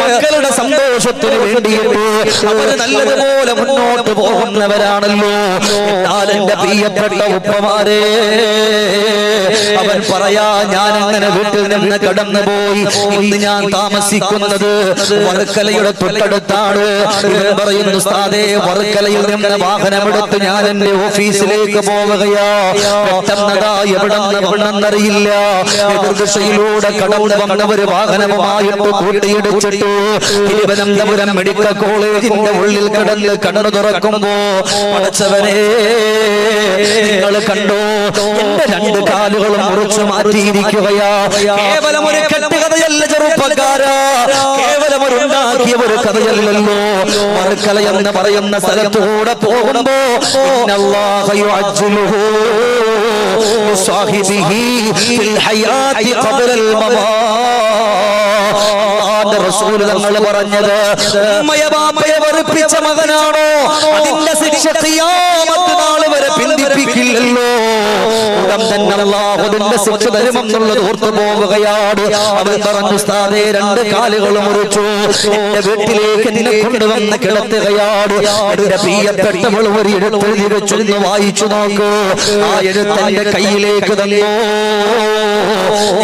മക്കളുടെ സന്തോഷത്തിന് വേണ്ടിയിട്ട് അവര് നല്ലതുപോലെ മുന്നോട്ട് പോകുന്നവരാണല്ലോ. എന്നാൽ എന്റെ പ്രിയപ്പെട്ട ഉപ്പമാരെ അവൻ പറയാ ഞാൻ അങ്ങനെ വീട്ടിൽ നിന്ന് കടന്നുപോയി. ഇന്ന് ഞാൻ താമസിക്കുന്നത് വർക്കലയുടെ തൊട്ടടുത്താണ്. ഇവൻ പറയുന്നു, ഉസ്താദേ, വർക്കലയിൽ നിന്ന് വാഹനമെടുത്ത് ഞാൻ എന്റെ ഓഫീസിലേക്ക് പോവുകയാ. പെട്ടെന്നതാ എവിടെന്ന് വന്നെന്നറിയില്ല, എതിർദിശയിലൂടെ കടന്നു വന്നവര് വാഹനവുമായിട്ട് കൂട്ടിയിടിച്ചിട്ടു. തിരുവനന്തപുരം മെഡിക്കൽ കോളേജിന്റെ ഉള്ളിൽ കിടന്ന് കണ്ണു തുറക്കുമ്പോ, പടച്ചവനെ നിങ്ങൾ കണ്ടോ, എന്റെ രണ്ട് കാലുകളും മുറിച്ചു മാറ്റിയിരിക്കുകയാ. കേവലം ഒരു കെട്ടുകഥയല്ല ചെറുപ്പക്കാരാ, കേവലം ഒരു ഉണ്ടാക്കിയ ഒരു കഥയല്ലല്ലോ. വർക്കല എന്ന് പറയുന്ന സ്ഥലത്തൂടെ പോകുമ്പോ ഇന്നല്ലാഹ യുഅജ്ജിലുഹു ലിസ്വാഹിബിഹി ഫിൽ ഹയാത്തി ഖബ്ലൽ മമാത്. റസൂൽ തങ്ങൾ പറഞ്ഞത്, ഉമ്മയെ ബാപ്പയെ വെറുപ്പിച്ച മകനാണോ, അതിന്റെ ശിക്ഷ ഖിയാമത്ത് നാൾ വരെ പിന്തിപ്പിക്കില്ലല്ലോ. ഉടൻ തന്നെ അല്ലാഹു അതിന്റെ ശിക്ഷ തരുമെന്നുള്ളത് ഓർത്തു പോവുകയാണ്. അവൻ പറഞ്ഞു, ഉസ്താദേ, രണ്ട് കാലുകൾ മുറിച്ചു, എന്റെ വീട്ടിലേക്ക് എന്നെ കൊണ്ടുവന്ന് കിടത്തുകയാണ്. എന്റെ പ്രിയപ്പെട്ടവൾ ഒരു എഴുത്തെഴുതി വെച്ചൊന്ന് വായിച്ചു നോക്കൂ. ആ എഴുത്ത് എന്റെ കയ്യിലേക്ക് തന്നു.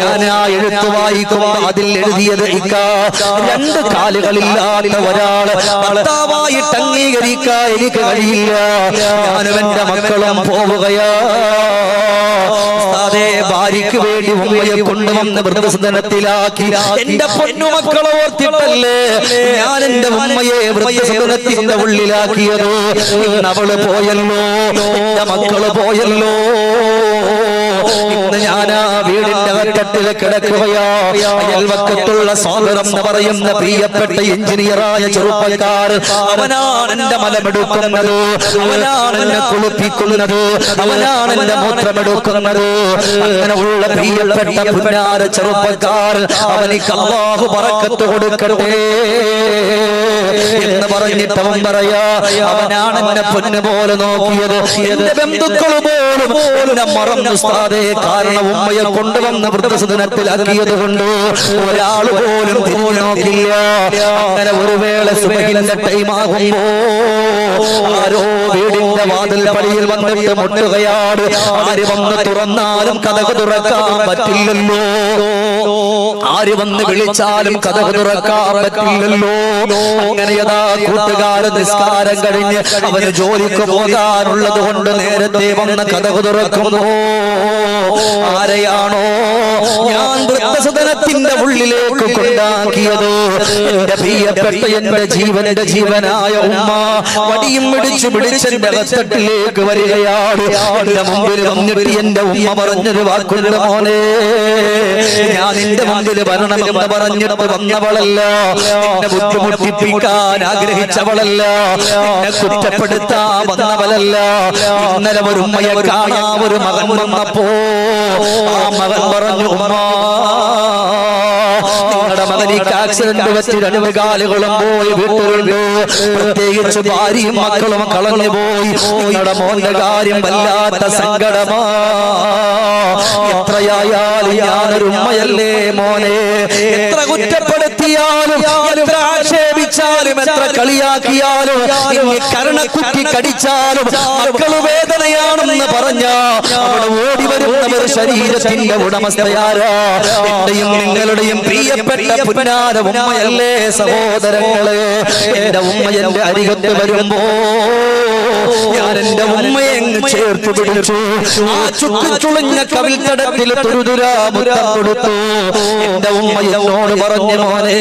ഞാൻ ആ എഴുത്ത് വായിക്കുമ്പോ അതിൽ എഴുതിയത്, രണ്ട് കാലുകളില്ലാത്ത ഒരാള് ഭർത്താവായിട്ട് അംഗീകരിക്കാൻ എനിക്ക് കഴിയില്ല, ഞാനും എന്റെ മക്കളും പോവുകയാ. ഭാര്യയ്ക്ക് വേണ്ടി ഉമ്മയെ കൊണ്ടുവന്ന് വൃദ്ധസദനത്തിലാക്കി. എന്റെ പൊന്നുമക്കളെ ഓർത്തിട്ടല്ലേ ഞാൻ എന്റെ ഉമ്മയെ വൃദ്ധസദനത്തിന്റെ ഉള്ളിലാക്കിയത്. അവള് പോയല്ലോ, എന്റെ മക്കള് പോയല്ലോ. ഇന്ന് ഞാൻ ആ വീടിന്റെ അകത്തട്ടിൽ കിടക്കുകയാ. അയൽവക്കത്തുള്ള സോദരം എന്ന് പറയുന്ന പ്രിയപ്പെട്ട എഞ്ചിനീയറായ ചെറുപ്പക്കാരൻ, അവനാണ് എന്റെ മലമെടുക്കുന്നത്, അവനാണ് എന്നെ കുളിപ്പിക്കുന്നത്, അവനാണ് എന്റെ മൂത്രമെടുക്കുന്നത്. അങ്ങനെ ഉള്ള പ്രിയപ്പെട്ട പുന്നാര ചെറുപ്പക്കാരൻ, അവനിക്ക് അല്ലാഹു ബറക്കത്ത് കൊടുക്കട്ടെ എന്ന് പറഞ്ഞിട്ട് അവൻ പറയാ, അവനാണ് എന്നെ പൊന്നു പോലെ നോക്കിയത്. എന്റെ ബന്ധുക്കൾ പോലും എന്നെ മറന്നു ഉസ്താദേ, കാരണം ഉമ്മയെ കൊണ്ടുവന്ന് വൃദ്ധസദനത്തിലാക്കിയത് കൊണ്ട് ഒരാൾ പോലും തിരിഞ്ഞു നോക്കില്ല. അങ്ങനെ ഒരു വേള സുബഹിന്റെ ടൈം ആകുമ്പോ ആരോ വീടിന്റെ വാതിൽ പടിയിൽ വന്നിട്ട് മുട്ടുകയാണ്. ആര് വന്ന് തുറന്നാലും കതക് തുറക്കാൻ പറ്റില്ലല്ലോ, ആര് വന്ന് വിളിച്ചാലും കതക് തുറക്കാൻ പറ്റില്ലല്ലോ. അങ്ങനെയതാ കൂട്ടുകാരൻ നിസ്കാരം കഴിഞ്ഞ് അവന് ജോലിക്ക് പോകാനുള്ളത് കൊണ്ട് നേരത്തെ വന്ന് കതക് തുറക്കുന്നു. ആരെയാണോ ഞാൻ വൃദ്ധസദനത്തിന്റെ ഉള്ളിലേക്ക് കൊണ്ടാക്കിയത്, എന്റെ പ്രിയപ്പെട്ട എന്റെ ജീവന്റെ ജീവനായ ഉമ്മ വടിയും പിടിച്ചെന്റെ അകത്തട്ടിലേക്ക് വരികയാണ്. എന്റെ മുമ്പിൽ വന്നിട്ട് എന്റെ ഉമ്മ പറഞ്ഞൊരു വാക്കുണ്ട്, മോനെ, ഞാൻ നിന്റെ മുമ്പിൽ വരണമെന്ന് പറഞ്ഞിട്ട് വന്നവളല്ല, എന്നെ ബുദ്ധിമുട്ടിപ്പിക്കാൻ ആഗ്രഹിച്ചവളല്ല, എന്നെ കുറ്റപ്പെടുത്താൻ വന്നവളല്ല. ഇന്നലെ ഒരു ഉമ്മയെ കാണാൻ ഒരു മകൻ വന്നപ്പോ ആ മകൻ പറഞ്ഞു, ഉമ്മ, നിങ്ങളുടെ മകനിക്ക് ആക്സിഡന്റ് വെച്ച് രണ്ട് കാലുകളും പോയി വീട്ടിലുണ്ട്, പ്രത്യേകിച്ച് ഭാര്യയും മക്കളും കളഞ്ഞു പോയി. നിങ്ങളുടെ മോന്റെ കാര്യം വല്ലാത്ത സങ്കടമാ. എത്രയായാലും ഞാനൊരു ഉമ്മയല്ലേ മോനെ, എത്ര കുറ്റപ്പെടുത്തിയാലും, എത്ര ആക്ഷേപിച്ചാലും, എത്ര കളിയാക്കിയാലും, കരണക്കുറ്റി കടിച്ചാലും മക്കള് വേദനയാണെന്ന് പറഞ്ഞ അവിടെ ഓടി വരുന്നവർ ശരീരത്തിന്റെ ഉടമസ്ഥയാരാ? എന്റെയും നിങ്ങളുടെയും പ്രിയപ്പെട്ട പുന്നാര ഉമ്മയല്ലേ സഹോദരങ്ങളെ. എന്റെ ഉമ്മ എന്റെ അരികത്ത് വരുമ്പോ ഞാൻ എന്റെ ഉമ്മയെ ചേർത്ത് പിടിച്ചു. ആ ചുട്ടുചുളിഞ്ഞ കവിൽത്തടത്തിൽ തുരുതുരാ മുത്തം കൊടുത്തു. എന്റെ ഉമ്മ എന്നോട് പറഞ്ഞു, മോനെ,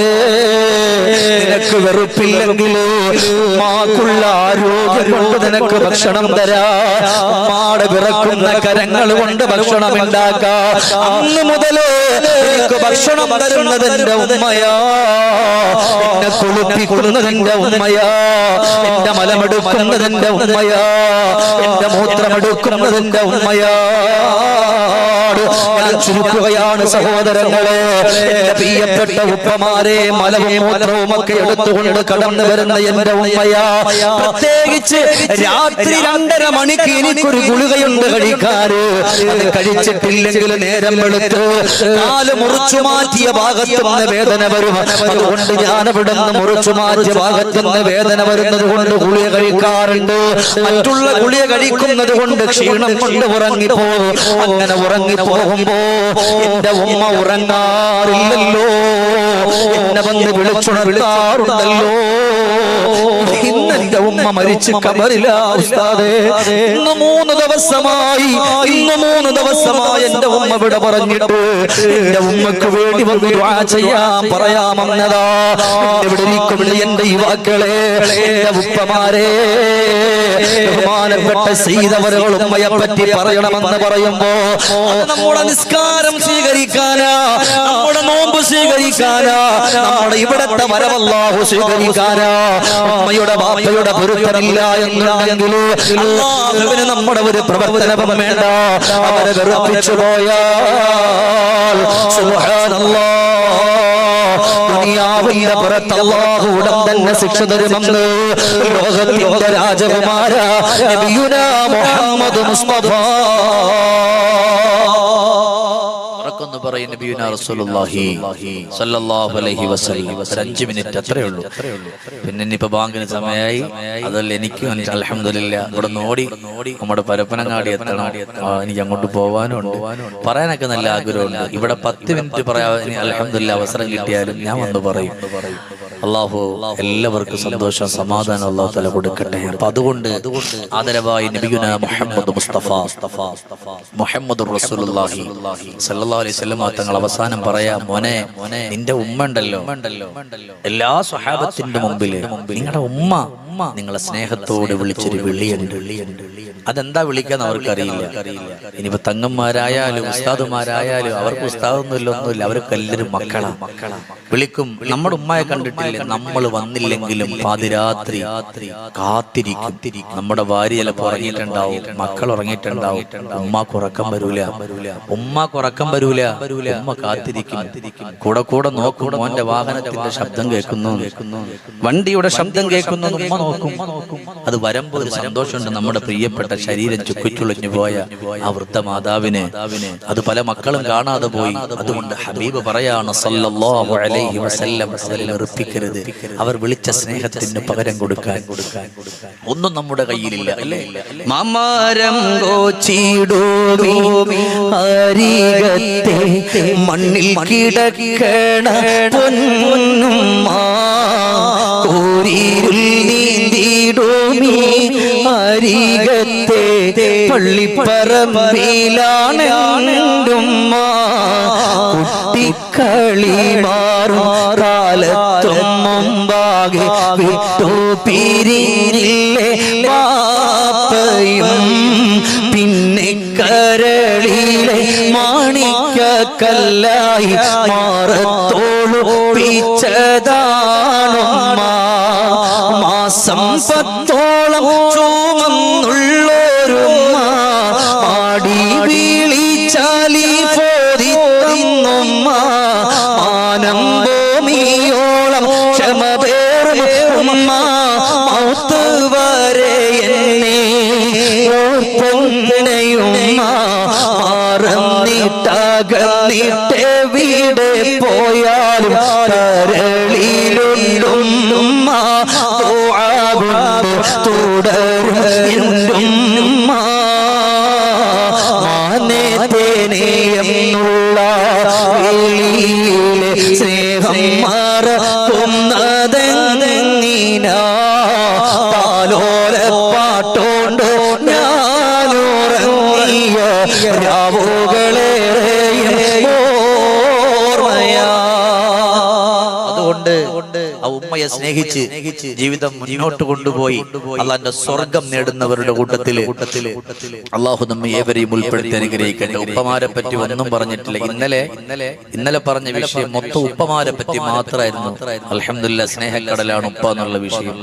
നിനക്ക് വെറുപ്പില്ലെങ്കിൽ ഉമ്മാക്കുള്ള ആരോഗ്യം കൊണ്ട് നിനക്ക് ഭക്ഷണം തരാ, ഉമ്മാടെ വിറക്കുന്ന കരങ്ങൾ കൊണ്ട് ഭക്ഷണം ഉണ്ടാക്കാം. അന്ന് മുതല് എനിക്ക് ഭക്ഷണം തരുന്നത് എന്റെ ഉമ്മയാ, എന്നെ കുളിപ്പിക്കുന്നത് എന്റെ ഉമ്മയാ, എന്റെ മലമെടുക്കുന്നത് എന്റെ ഉമ്മയാ, എന്റെ മൂത്രമെടുക്കുന്നത് എന്റെ ഉമ്മയാ. ഞാൻ ചുരുക്കുകയാണ് സഹോദരങ്ങളെ, എന്റെ പ്രിയപ്പെട്ട ഉപ്പമാരെ, മലവും മൂത്രവും ഒക്കെ എടുത്തുകൊണ്ട് കടന്നു വരുന്ന എന്റെ ഉമ്മയാ. പ്രത്യേകിച്ച് രാത്രി 2:30 മണിക്ക് എനിക്കൊരു ഗുളികയുണ്ട് കഴിക്കാറ്. അത് കഴിച്ചിട്ടില്ലെങ്കിൽ നേരം വെളുത്ത് കാല് മുറിച്ചു മാറ്റിയ ഭാഗത്തുനിന്ന് വേദന വരും. അതുകൊണ്ട് ഞാൻ അവിടെ നിന്ന് മുറിച്ചു മാറ്റിയ ഭാഗത്തുനിന്ന് വേദന വരുന്നത് കൊണ്ട് ഗുളിക കഴിക്കാറുണ്ട്. മറ്റുള്ള ഗുളിക കഴിക്കുന്നത് കൊണ്ട് ക്ഷീണം കൊണ്ട് ഉറങ്ങിപ്പോകും. അങ്ങനെ ഉറങ്ങിപ്പോകുമ്പോ എന്റെ ഉമ്മ ഉറങ്ങാറില്ലല്ലോ. എന്നെ വന്ന് വിളിച്ചുണർത്താറുണ്ടല്ലോ. ഇന്ന് എന്റെ ഉമ്മ മരിച്ച് കബറിലാ ഉസ്താദേ. ഇന്ന് 3 ദിവസമായി എന്റെ ഉമ്മ ഇവിടെ പറഞ്ഞിട്ട് എന്റെ ഉമ്മക്ക് വേണ്ടി വന്ന് ദുആ ചെയ്യാൻ പറയാമെന്നതാ. ഇവിടെ ഇരിക്കുന്ന എന്റെ യുവാക്കളെ, എന്റെ ഉപ്പമാരെ, ബഹുമാനപ്പെട്ട സീതവരുകൾ ഉമ്മയെ പറ്റി പറയണമെന്ന് പറയുമ്പോ നമ്മുടെ നിസ്കാരം സ്വീകരിക്കാനാ, നമ്മുടെ നോമ്പ് സ്വീകരിക്കാനാ, നമ്മുടെ ഇവിടത്തെ വരവല്ലാഹു സ്വീകരിക്കാനാ. ഉമ്മയുടെ ബാപ്പയുടെ പൊരുത്തമില്ല എന്നുണ്ടെങ്കിൽ അല്ലാഹുവിന് നമ്മുടെ ഒരു പ്രവർത്തനവും വേണ്ട. അവരെ വെറുപ്പിച്ചു പോയാൽ സുബ്ഹാനല്ലാഹ്, ദുനിയാവിന്റെ പുറത്ത് അല്ലാഹു ഉടൻ തന്നെ ശിക്ഷ തരുമെന്ന് ലോകത്തിന്റെ രാജകുമാര നബിയുനാ മുഹമ്മദ് മുസ്തഫ എന്ന് പറയും. നബിയുനാ റസൂലുള്ളാഹി സ്വല്ലല്ലാഹു അലൈഹി വസല്ലം. 5 മിനിറ്റ് അത്രേ ഉള്ളൂ. പിന്നെ ഇനിയിപ്പോ ബാങ്കിന് സമയമായി. അതല്ല എനിക്ക് അൽഹംദുലില്ലാ ഇവിടെ ഓടി നമ്മുടെ പരപ്പനങ്ങാടി എത്തണം. എനിക്ക് അങ്ങോട്ട് പോവാനുണ്ട്. പറയാനൊക്കെ നല്ല ആഗ്രഹമുണ്ട്. ഇവിടെ 10 മിനിറ്റ് പറയാൻ അൽഹംദുലില്ലാ അവസരം കിട്ടിയാലും ഞാൻ വന്ന് പറയും. അല്ലാഹു എല്ലാവർക്കും സന്തോഷം സമാധാനം അല്ലാഹു തആല കൊടുക്കട്ടെ. അപ്പൊ അതുകൊണ്ട് ആദരവായി നബിയുനാ മുഹമ്മദ് മുസ്തഫ മുഹമ്മദുർ റസൂലുള്ളാഹി സ്വല്ലല്ലാഹു അലൈഹി വസല്ലം തങ്ങൾ അവസാനം പറയാ, മോനെ നിന്റെ ഉമ്മ ഉണ്ടല്ലോ, എല്ലാ സ്വഹാബത്തിന്റെ മുമ്പില് നിങ്ങളുടെ ഉമ്മ നിങ്ങളെ സ്നേഹത്തോടെ വിളിച്ചൊരു വിളിയുണ്ട്. അതെന്താ വിളിക്കാന്ന് അവർക്കറിയില്ല. ഇനിയിപ്പോ തങ്ങന്മാരായാലും ഉസ്താദുമാരായാലും അവർക്ക് ഉസ്താദൊന്നുമില്ല, അവർക്ക് എല്ലാവരും മക്കളാ. വിളിക്കും. നമ്മുടെ ഉമ്മയെ കണ്ടിട്ടില്ലേ, നമ്മൾ വന്നില്ലെങ്കിലും പാതിരാത്രി കാത്തിരിക്കും. നമ്മുടെ ഭാര്യ ചിലപ്പോ ഉറങ്ങിയിട്ടുണ്ടാവും, മക്കൾ ഉറങ്ങിയിട്ടുണ്ടാവും, ഉമ്മാക്ക് ഉറക്കം വരൂല. ഉമ്മ കാത്തിരിക്കും. കൂടെ നോക്കും, മോന്റെ വാഹനത്തിന്റെ ശബ്ദം കേൾക്കുന്നു, വണ്ടിയുടെ ശബ്ദം കേൾക്കുന്നു, ഉമ്മ നോക്കും. അത് വരുമ്പോൾ ഒരു സന്തോഷമുണ്ട്. നമ്മുടെ പ്രിയപ്പെട്ട ശരീരം ചുക്കുചുളിഞ്ഞു പോയ ആ വൃദ്ധമാതാവിന് അത് പല മക്കളും കാണാതെ പോയി. അതുകൊണ്ട് ഹബീബ് പറയാണ് സല്ലല്ലാഹു അലൈഹി വസല്ലം, അവരെ വെറുപ്പിക്കരുത്. അവർ വിളിച്ച സ്നേഹത്തിന് പകരം കൊടുക്കാൻ ഒന്നും നമ്മുടെ കയ്യിലില്ല, അല്ലേ? മാമാരം അരികത്തെ മണ്ണിൽ കിടക്കണ പൊന്നുമ്മ, കോരിരുൾ നീന്തിടുമീ അരികത്തെ പള്ളിപ്പറമ്പിലാണ് ഉമ്മ. കുട്ടിക്കളി മാറും കാലത്തും മുമ്പാകെ വിട്ടു പിരിഞ്ഞില്ലേ ബാപ്പയും. പിന്നെ കരളിലെ മാണിക്കല്ലായി മാറത്തോളുപ്പിച്ചതാണുമ്മ. മാസം 10ഓളം ചുമന്നുള്ളോരുമ്മ, ആടി വിളിച്ചാലി പോതി തന്നുമ്മ. മാനം ഭൂമിയോളം ക്ഷമ പേറും ഉമ്മ, മൗത്ത് വരെ എന്നെ ഓർപ്പൊന്നയുമ്മ. മാറന്നിട്ടകന്നിട്ടെവിടെ പോയാലും കരളിലുണ്ടുമ്മ. തുടരും എന്തുമ്മ. മാനേതേനെയെന്നുള്ള വിളിയിലെ സ്നേഹം മറക്കുന്നതെങ്ങീനാ. താലോല പാട്ടോണ്ട് ഞാനുറങ്ങിയ രാവുകളേറെയും ഓർമ്മയാ. അതുകൊണ്ട് ആ ഉമ്മയെ സ്നേഹിച്ച് ജീവിതം മുന്നോട്ട് കൊണ്ടുപോയി അള്ളാന്റെ സ്വർഗം നേടുന്നവരുടെ കൂട്ടത്തില് അള്ളാഹു നമ്മെ ഏവരെയും ഉൾപ്പെടുത്തി അനുഗ്രഹിക്കട്ടെ. ഉപ്പമാരെ പറ്റി ഒന്നും പറഞ്ഞിട്ടില്ല. ഇന്നലെ പറഞ്ഞ വിഷയം മൊത്തം ഉപ്പമാരെ പറ്റി മാത്രമായിരുന്നു. അൽഹംദുലില്ലാഹ് സ്നേഹക്കടലാണ് ഉപ്പ എന്നുള്ള വിഷയം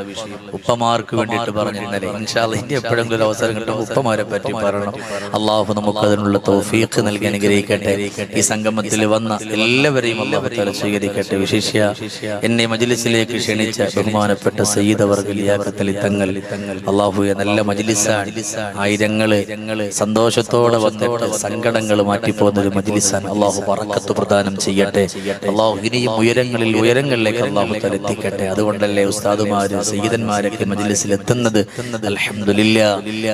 ഉപ്പമാർക്ക് വേണ്ടിയിട്ട് പറഞ്ഞു. ഇന്നലെ ഇൻഷാ അല്ലാഹ് ഇനി എപ്പോഴെങ്കിലും ഒരു അവസരം കിട്ടും ഉപ്പമാരെ പറ്റി പറയണം. അള്ളാഹു നമുക്ക് അതിനുള്ള തൗഫീഖ് നൽകി അനുഗ്രഹിക്കട്ടെ. ഈ സംഗമത്തിൽ വന്ന എല്ലാവരെയും അള്ളാഹു തആല സ്വീകരിക്കട്ടെ. വിശേഷ്യ എന്നെ മജ്ലിസിലേക്ക് ക്ഷണിച്ച ബഹുമാനപ്പെട്ട സയ്യിദ് അവർകൾ ലിയാഖത്തലി തങ്ങൾ, അല്ലാഹുവേ നല്ല മജ്ലിസാണ്, ആയിരങ്ങള് സന്തോഷത്തോടെ വന്നിട്ട് സങ്കടങ്ങൾ മാറ്റിപ്പോകുന്ന ഒരു മജ്ലിസാണ്. അല്ലാഹു ബറക്കത്ത് പ്രദാനം ചെയ്യട്ടെ. അല്ലാഹു ഇനിയും ഉയരങ്ങളിലേക്ക് അല്ലാഹു തആല എത്തിക്കട്ടെ. അതുകൊണ്ടല്ലേ ഉസ്താദുമാര് സയ്യിദന്മാരൊക്കെ മജ്ലിസിൽ എത്തുന്നത്.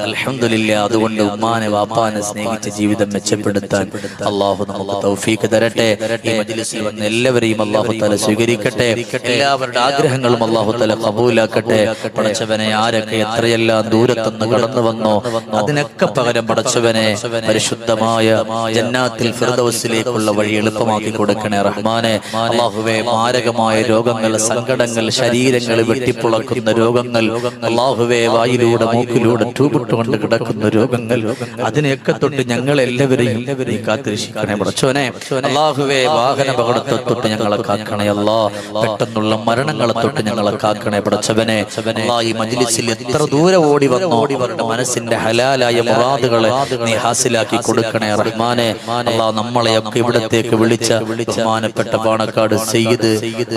അൽഹംദുലില്ലാ. അതുകൊണ്ട് ഉമ്മാനെ വാപ്പാനെ സ്നേഹിച്ച ജീവിതം മെച്ചപ്പെടുത്താൻ അല്ലാഹു നമുക്ക് തൗഫീഖ് തരട്ടെ. ഈ മജ്ലിസിൽ വന്ന എല്ലാവരെയും അല്ലാഹു തആല സ്വീകരിക്കട്ടെ. എല്ലാവരുടെ ആഗ്രഹങ്ങളും അല്ലാഹു തആല ഖബൂലാക്കട്ടെ. പടച്ചവനെ ആരൊക്കെ എത്രയെല്ലാം ദൂരത്തുനിന്ന് കടന്നു വന്നോ അതിനൊക്കെ പകരം പടച്ചവനെ പരിശുദ്ധമായ ജന്നാത്തിൽ ഫിർദൗസിലേക്കുള്ള വഴി എളുപ്പമാക്കി കൊടുക്കണേ റഹ്മാനെ. അല്ലാഹുവേ മാരകമായ രോഗങ്ങൾ, സങ്കടങ്ങൾ, ശരീരങ്ങൾ വെട്ടിപ്പുളക്കുന്ന രോഗങ്ങൾ, അല്ലാഹുവേ വായിലൂടെ മൂക്കിലൂടെ ട്യൂബിട്ടുകൊണ്ട് കിടക്കുന്ന രോഗങ്ങൾ, അതിനെയൊക്കെ തൊട്ട് ഞങ്ങൾ എല്ലാവരെയും കാത്തിരക്ഷിക്കണേ പടച്ചവനെ. അല്ലാഹുവേ വാഹനാപകടത്തെ തൊട്ട് ഞങ്ങളെ കാക്കണേ അല്ലാ. പെട്ടെന്നുള്ള മരണങ്ങളെ തൊട്ട് ഞങ്ങളെ കാക്കണേ പടച്ചവനെ. അല്ലാഹ് ഈ മജ്ലിസിൽ എത്ര ദൂരെ ഓടി വന്നോ അവരുടെ മനസ്സിന്റെ ഹലാലായ മുറാദുകളെ നീ ഹാസിലാക്കി കൊടുക്കണേ റഹ്മാനെ. അല്ലാഹ് നമ്മളെയൊക്കെ ഇവിടത്തേക്ക് വിളിച്ച ബഹുമാനപ്പെട്ട പാണക്കാട് സയ്യിദ്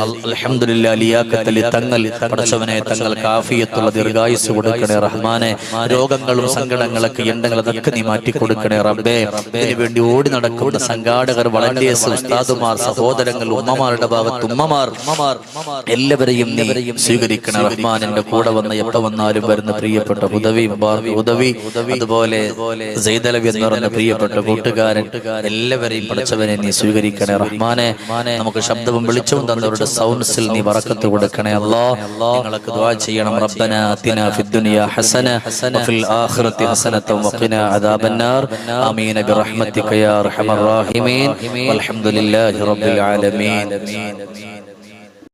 അൽഹംദുലില്ലാ ലിയാഖത്തലി തങ്ങൾ, പടച്ചവനെ തങ്ങൾക്ക് ആഫിയത്തുള്ള ദീർഘായുസ് കൊടുക്കണേ റഹ്മാനെ. രോഗങ്ങളും സങ്കടങ്ങളൊക്കെ ഉണ്ടെങ്കിൽ അതൊക്കെ നീ മാറ്റി കൊടുക്കണേ റബ്ബേ. ഇതിനു വേണ്ടി ഓടി നടക്കുന്ന സംഘാടകർ, വളണ്ടിയേഴ്സ്, ഉസ്താദുമാർ, സഹോദരങ്ങൾ, ഉമ്മമാരുടെ ഭാഗത്ത് ഉമ്മമാർ എല്ലാവരെയും നീ സ്വീകരിക്കണേ റഹ്മാനിന്റെ കൂടെ വന്ന എപ്പോ വന്നാലും വരുന്ന പ്രിയപ്പെട്ട ഉദവി അതുപോലെ സൈദലവി എന്ന് പറയുന്ന പ്രിയപ്പെട്ട കൂട്ടുകാരൻ എല്ലാവരെയും പടച്ചവനെ നീ സ്വീകരിക്കണേ റഹ്മാനെ. നമുക്ക് ശബ്ദവും വെളിച്ചവും തന്നവരുടെ സൗണ്ട്സിൽ നീ ബറക്കത്ത് കൊടുക്കണേ അല്ലാഹ്. ഞങ്ങൾക്ക് ദുആ ചെയ്യണം. റബ്ബനാ അതിനാ ഫിദ്ദുനിയാ ഹസന വഫിൽ ആഖിറതി ഹസനത വഖിനാ അദാബന്നാർ. ആമീൻ ബിറഹ്മതിക യാ അർഹമർ റഹീമീൻ. വൽഹംദുലില്ലാഹി റബ്ബിൽ ആലമീൻ.